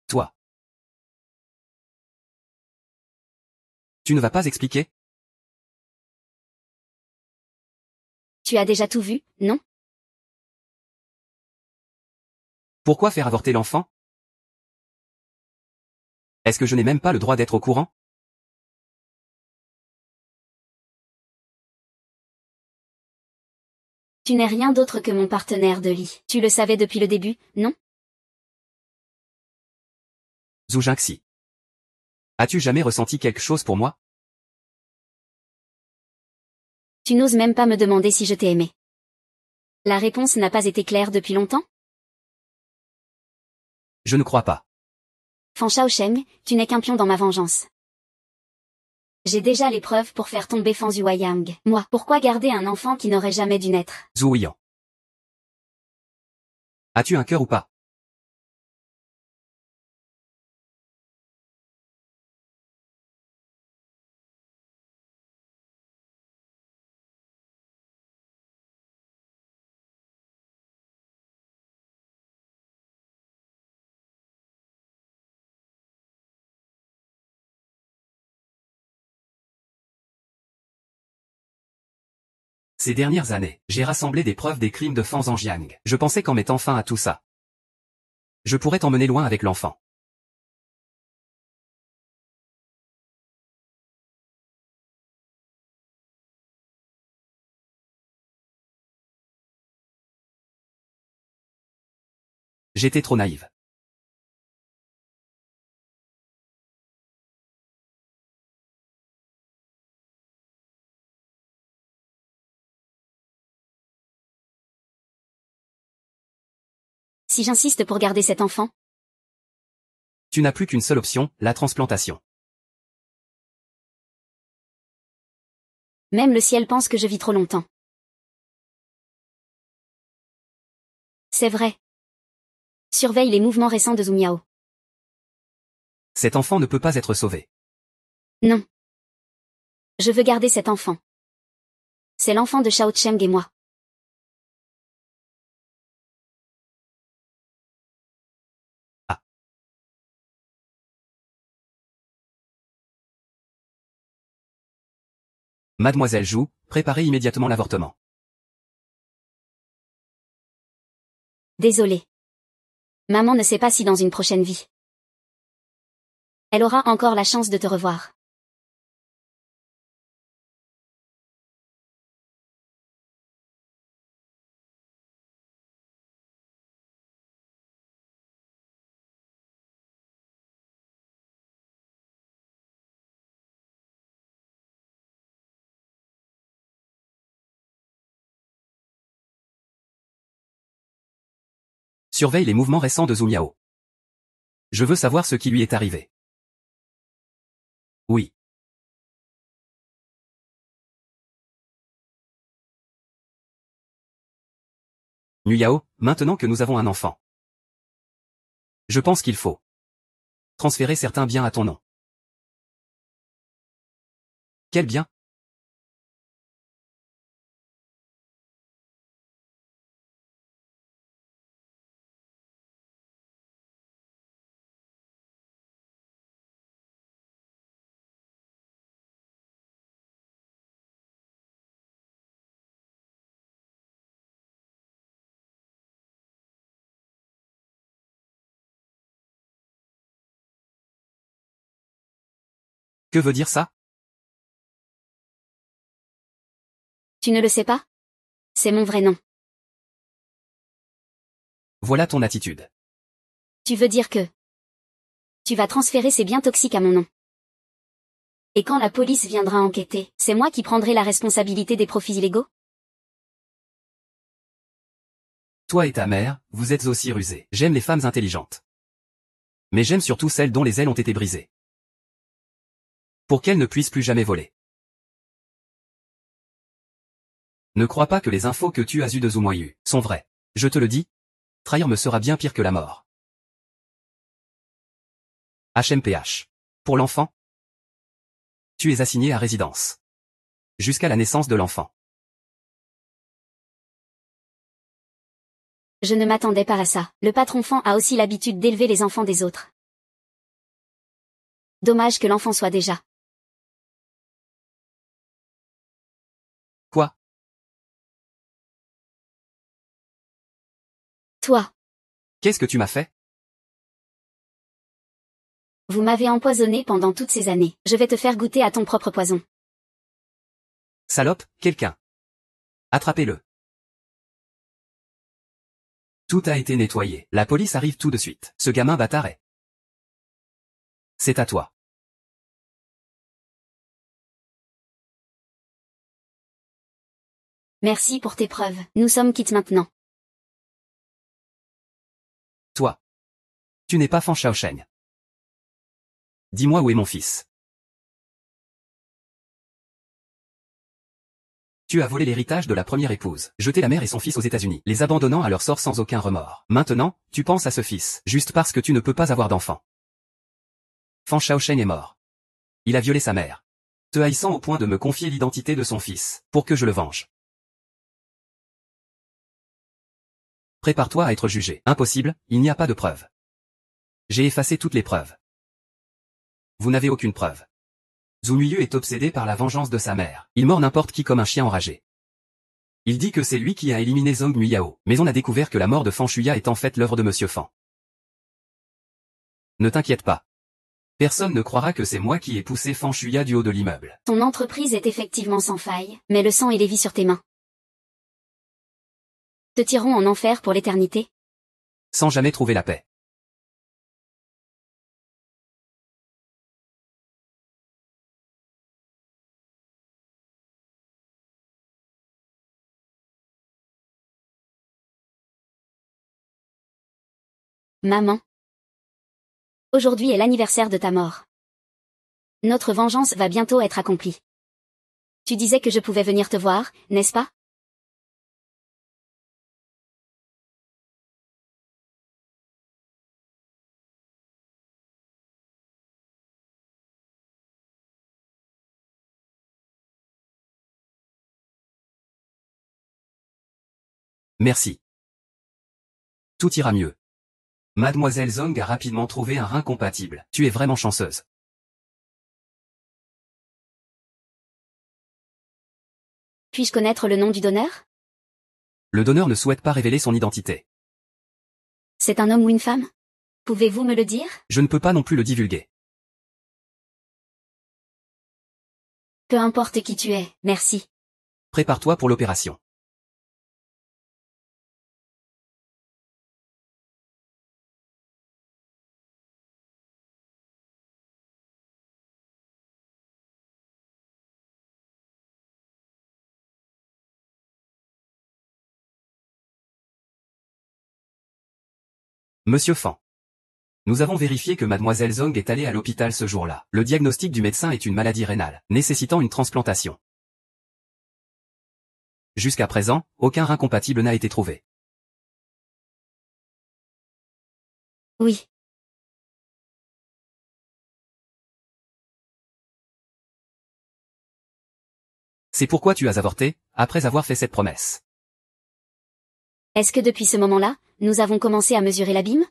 Toi. Tu ne vas pas expliquer? Tu as déjà tout vu, non? Pourquoi faire avorter l'enfant? Est-ce que je n'ai même pas le droit d'être au courant? Tu n'es rien d'autre que mon partenaire de lit. Tu le savais depuis le début, non? Zhu Jingxi. As-tu jamais ressenti quelque chose pour moi? Tu n'oses même pas me demander si je t'ai aimé. La réponse n'a pas été claire depuis longtemps? Je ne crois pas. Fan Shaosheng, tu n'es qu'un pion dans ma vengeance. J'ai déjà les preuves pour faire tomber Fan Yueyang. Moi, pourquoi garder un enfant qui n'aurait jamais dû naître? Zhu Weiyan. As-tu un cœur ou pas? Ces dernières années, j'ai rassemblé des preuves des crimes de Fan Zhangjiang. Je pensais qu'en mettant fin à tout ça, je pourrais t'emmener loin avec l'enfant. J'étais trop naïve. Si j'insiste pour garder cet enfant, Tu n'as plus qu'une seule option, la transplantation. même le ciel pense que je vis trop longtemps. C'est vrai. Surveille les mouvements récents de Zumiao. Cet enfant ne peut pas être sauvé. Non. Je veux garder cet enfant. C'est l'enfant de Shao Cheng et moi. Ah. Mademoiselle Zhu, préparez immédiatement l'avortement. Désolée. Maman ne sait pas si dans une prochaine vie, elle aura encore la chance de te revoir. Surveille les mouvements récents de Zumiao. Je veux savoir ce qui lui est arrivé. Oui. Nuyao, maintenant que nous avons un enfant, je pense qu'il faut transférer certains biens à ton nom. Quel bien? Que veut dire ça? Tu ne le sais pas? C'est mon vrai nom. Voilà ton attitude. Tu veux dire que tu vas transférer ces biens toxiques à mon nom. Et quand la police viendra enquêter, c'est moi qui prendrai la responsabilité des profits illégaux? Toi et ta mère, vous êtes aussi rusés. J'aime les femmes intelligentes. Mais j'aime surtout celles dont les ailes ont été brisées. Pour qu'elles ne puissent plus jamais voler. Ne crois pas que les infos que tu as eues de Zumoyu sont vraies. Je te le dis, trahir me sera bien pire que la mort. HMPH. Pour l'enfant, tu es assigné à résidence. Jusqu'à la naissance de l'enfant. Je ne m'attendais pas à ça. Le patron Fan a aussi l'habitude d'élever les enfants des autres. Dommage que l'enfant soit déjà. Quoi? Toi, Qu'est-ce que tu m'as fait? vous m'avez empoisonné pendant toutes ces années. Je vais te faire goûter à ton propre poison. Salope, quelqu'un. Attrapez-le. Tout a été nettoyé. La police arrive tout de suite. Ce gamin bâtard est. C'est à toi. Merci pour tes preuves. Nous sommes quittes maintenant. Toi. Tu n'es pas Fan Shaosheng. Dis-moi où est mon fils. Tu as volé l'héritage de la première épouse, jeté la mère et son fils aux États-Unis, les abandonnant à leur sort sans aucun remords. Maintenant, tu penses à ce fils, juste parce que tu ne peux pas avoir d'enfant. Fan Shaosheng est mort. Il a violé sa mère. Te haïssant au point de me confier l'identité de son fils, pour que je le venge. Prépare-toi à être jugé. Impossible, il n'y a pas de preuve. J'ai effacé toutes les preuves. Vous n'avez aucune preuve. Zumiyu est obsédé par la vengeance de sa mère. Il mord n'importe qui comme un chien enragé. Il dit que c'est lui qui a éliminé Zhong Muyao, mais on a découvert que la mort de Fan Shuya est en fait l'œuvre de Monsieur Fan. Ne t'inquiète pas. Personne ne croira que c'est moi qui ai poussé Fan Shuya du haut de l'immeuble. Ton entreprise est effectivement sans faille, mais le sang est lévi sur tes mains. Te tireront en enfer pour l'éternité. Sans jamais trouver la paix. Maman. Aujourd'hui est l'anniversaire de ta mort. Notre vengeance va bientôt être accomplie. Tu disais que je pouvais venir te voir, n'est-ce pas? Merci. Tout ira mieux. Mademoiselle Zhong a rapidement trouvé un rein compatible. Tu es vraiment chanceuse. Puis-je connaître le nom du donneur? Le donneur ne souhaite pas révéler son identité. C'est un homme ou une femme? Pouvez-vous me le dire? Je ne peux pas non plus le divulguer. Peu importe qui tu es, merci. Prépare-toi pour l'opération. Monsieur Fan. Nous avons vérifié que Mademoiselle Zhong est allée à l'hôpital ce jour-là. Le diagnostic du médecin est une maladie rénale, nécessitant une transplantation. Jusqu'à présent, aucun rein compatible n'a été trouvé. Oui. C'est pourquoi tu as avorté, après avoir fait cette promesse. Est-ce que depuis ce moment-là, nous avons commencé à mesurer l'abîme?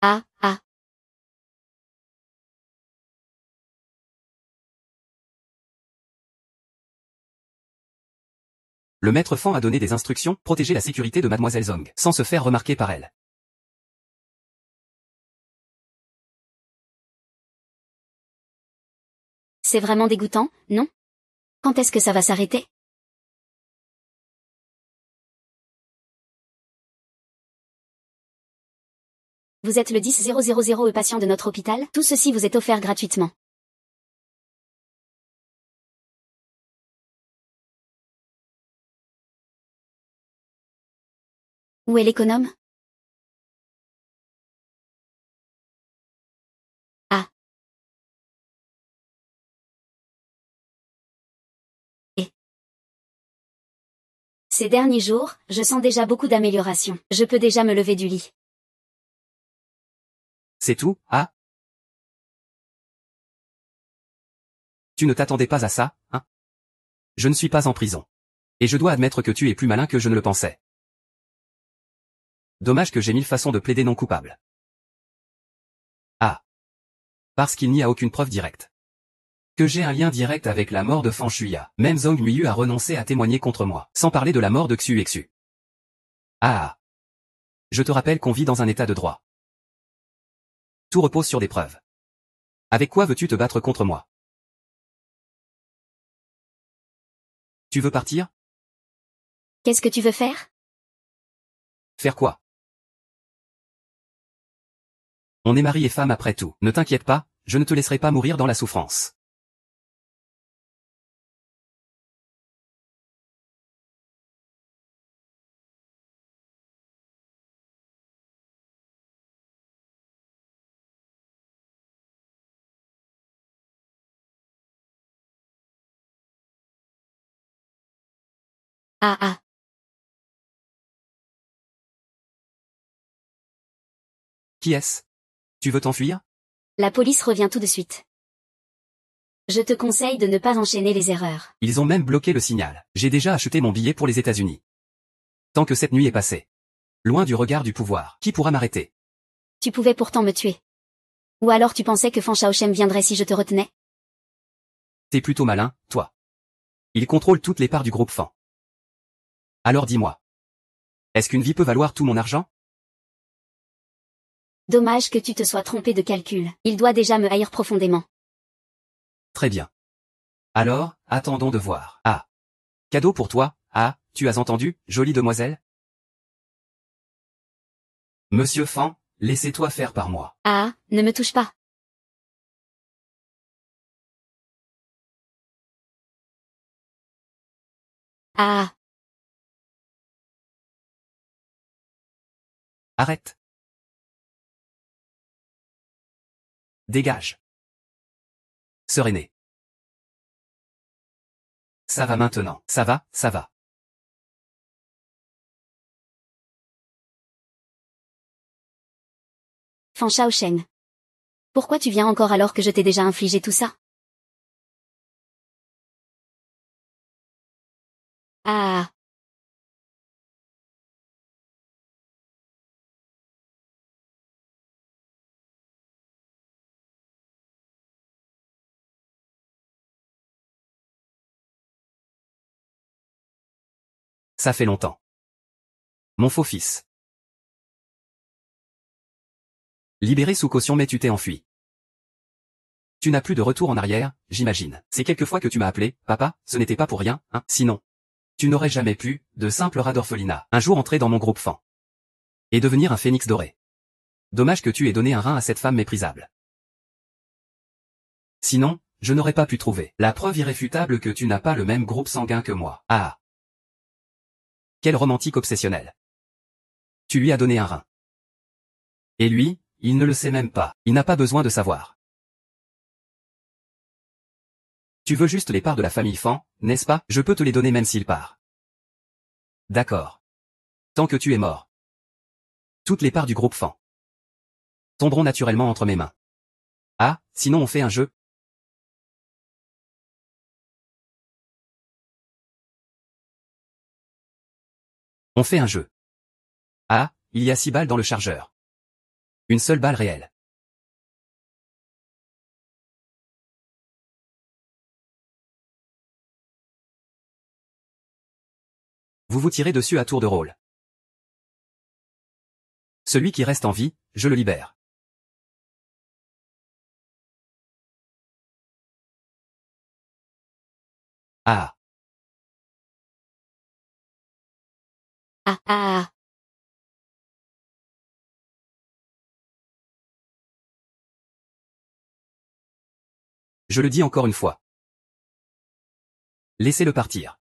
Ah, ah. Le maître Fan a donné des instructions, protéger la sécurité de Mademoiselle Zhong, sans se faire remarquer par elle. C'est vraiment dégoûtant, non? Quand est-ce que ça va s'arrêter? Vous êtes le 10 000 patient de notre hôpital, tout ceci vous est offert gratuitement. Où est l'économe? Ah. Et ces derniers jours, je sens déjà beaucoup d'amélioration. Je peux déjà me lever du lit. C'est tout, ah? Tu ne t'attendais pas à ça, hein? Je ne suis pas en prison. Et je dois admettre que tu es plus malin que je ne le pensais. Dommage que j'ai 1000 façons de plaider non coupable. Ah. Parce qu'il n'y a aucune preuve directe. Que j'ai un lien direct avec la mort de Fan Shuya. Même Zhong Muiyu a renoncé à témoigner contre moi, sans parler de la mort de Xu Exu. Ah. Je te rappelle qu'on vit dans un état de droit. Tout repose sur des preuves. Avec quoi veux-tu te battre contre moi? Tu veux partir? Qu'est-ce que tu veux faire? Faire quoi? On est mari et femme après tout. Ne t'inquiète pas, je ne te laisserai pas mourir dans la souffrance. Ah ah. Qui est-ce? Tu veux t'enfuir? La police revient tout de suite. Je te conseille de ne pas enchaîner les erreurs. Ils ont même bloqué le signal. J'ai déjà acheté mon billet pour les États-Unis. Tant que cette nuit est passée. Loin du regard du pouvoir. Qui pourra m'arrêter? Tu pouvais pourtant me tuer. Ou alors tu pensais que Fan Shaoshem viendrait si je te retenais? T'es plutôt malin, toi. Il contrôle toutes les parts du groupe Fan. Alors dis-moi. Est-ce qu'une vie peut valoir tout mon argent? Dommage que tu te sois trompé de calcul. Il doit déjà me haïr profondément. Très bien. Alors, attendons de voir. Ah. Cadeau pour toi. Ah, tu as entendu, jolie demoiselle? Monsieur Fan, laissez-toi faire par moi. Ah, ne me touche pas. Ah, Arrête. Dégage. Sereiné. Ça va maintenant. Ça va, ça va. Fan Shaosheng. Pourquoi tu viens encore alors que je t'ai déjà infligé tout ça? Ah, Ça fait longtemps. Mon faux fils. Libéré sous caution mais tu t'es enfui. Tu n'as plus de retour en arrière, j'imagine. C'est quelquefois que tu m'as appelé, papa, ce n'était pas pour rien, hein, sinon. Tu n'aurais jamais pu, de simple rat d'orphelinat, un jour entrer dans mon groupe Fan. Et devenir un phénix doré. Dommage que tu aies donné un rein à cette femme méprisable. Sinon, je n'aurais pas pu trouver la preuve irréfutable que tu n'as pas le même groupe sanguin que moi. Ah. Quel romantique obsessionnel. Tu lui as donné un rein. Et lui, il ne le sait même pas, il n'a pas besoin de savoir. Tu veux juste les parts de la famille Fan, n'est-ce pas? Je peux te les donner même s'il part. D'accord. Tant que tu es mort. Toutes les parts du groupe Fan tomberont naturellement entre mes mains. Ah, sinon on fait un jeu? On fait un jeu. Ah, il y a 6 balles dans le chargeur. Une seule balle réelle. Vous vous tirez dessus à tour de rôle. Celui qui reste en vie, je le libère. Ah. ah, ah. Je le dis encore une fois. Laissez-le partir.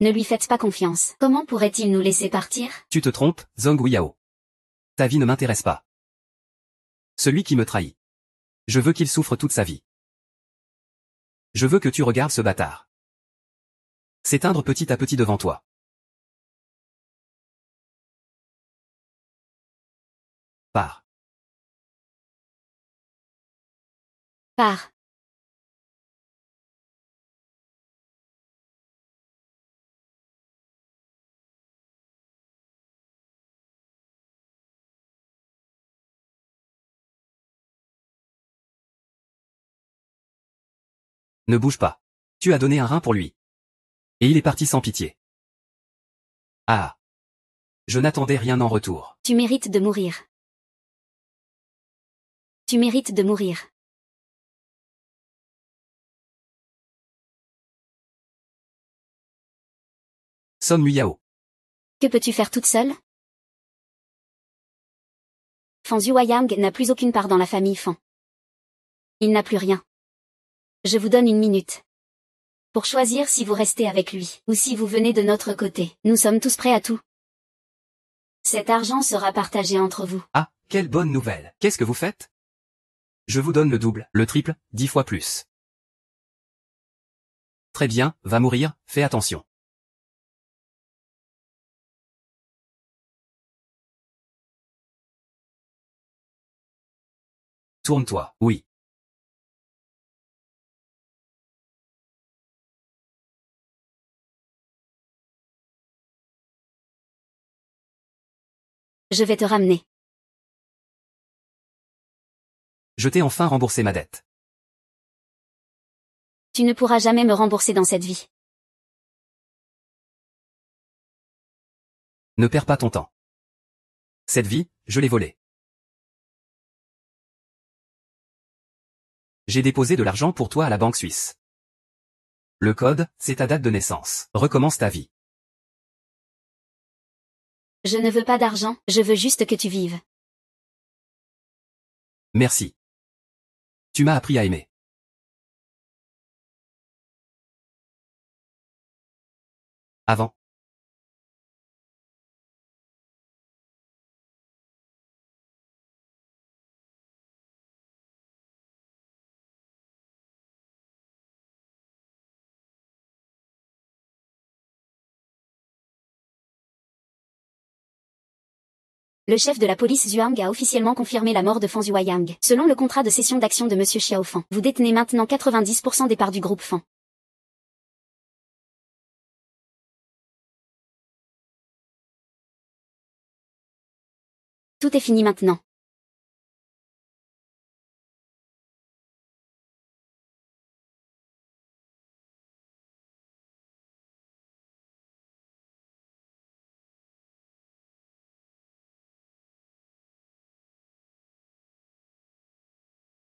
Ne lui faites pas confiance. Comment pourrait-il nous laisser partir? Tu te trompes, Zhong Weiyao. Ta vie ne m'intéresse pas. Celui qui me trahit. Je veux qu'il souffre toute sa vie. Je veux que tu regardes ce bâtard s'éteindre petit à petit devant toi. Pars. Pars. Ne bouge pas. Tu as donné un rein pour lui. Et il est parti sans pitié. Ah. Je n'attendais rien en retour. Tu mérites de mourir. Tu mérites de mourir. Song Muyao. Que peux-tu faire toute seule? Fan Zhuoyang n'a plus aucune part dans la famille Fan. Il n'a plus rien. Je vous donne 1 minute. Pour choisir si vous restez avec lui, ou si vous venez de notre côté. Nous sommes tous prêts à tout. Cet argent sera partagé entre vous. Ah, quelle bonne nouvelle. Qu'est-ce que vous faites? Je vous donne le double, le triple, 10 fois plus. Très bien, va mourir, fais attention. Tourne-toi, oui. Je vais te ramener. Je t'ai enfin remboursé ma dette. Tu ne pourras jamais me rembourser dans cette vie. Ne perds pas ton temps. Cette vie, je l'ai volée. J'ai déposé de l'argent pour toi à la banque suisse. Le code, c'est ta date de naissance. Recommence ta vie. Je ne veux pas d'argent, je veux juste que tu vives. Merci. Tu m'as appris à aimer. Avant. Le chef de la police Zhuang a officiellement confirmé la mort de Fan Zhuoyang. Selon le contrat de cession d'actions de Monsieur Xiaofan, vous détenez maintenant 90% des parts du groupe Fan. Tout est fini maintenant.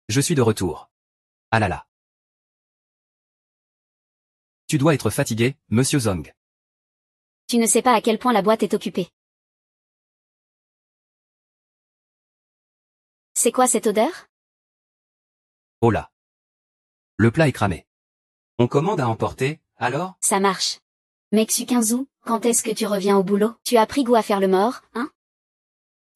Je suis de retour. Ah là là. Tu dois être fatigué, monsieur Zong. Tu ne sais pas à quel point la boîte est occupée. C'est quoi cette odeur? Oh là. Le plat est cramé. On commande à emporter, alors? Ça marche. Mexu Quinzou, quand est-ce que tu reviens au boulot? Tu as pris goût à faire le mort, hein?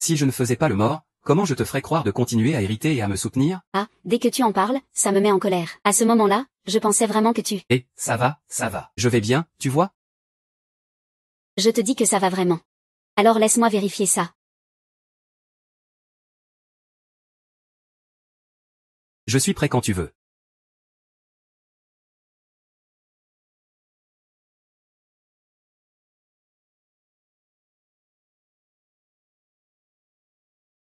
Si je ne faisais pas le mort, comment je te ferais croire de continuer à hériter et à me soutenir? Ah, dès que tu en parles, ça me met en colère. À ce moment-là, je pensais vraiment que tu... Eh, ça va, ça va. Je vais bien, tu vois? Je te dis que ça va vraiment. Alors laisse-moi vérifier ça. Je suis prêt quand tu veux.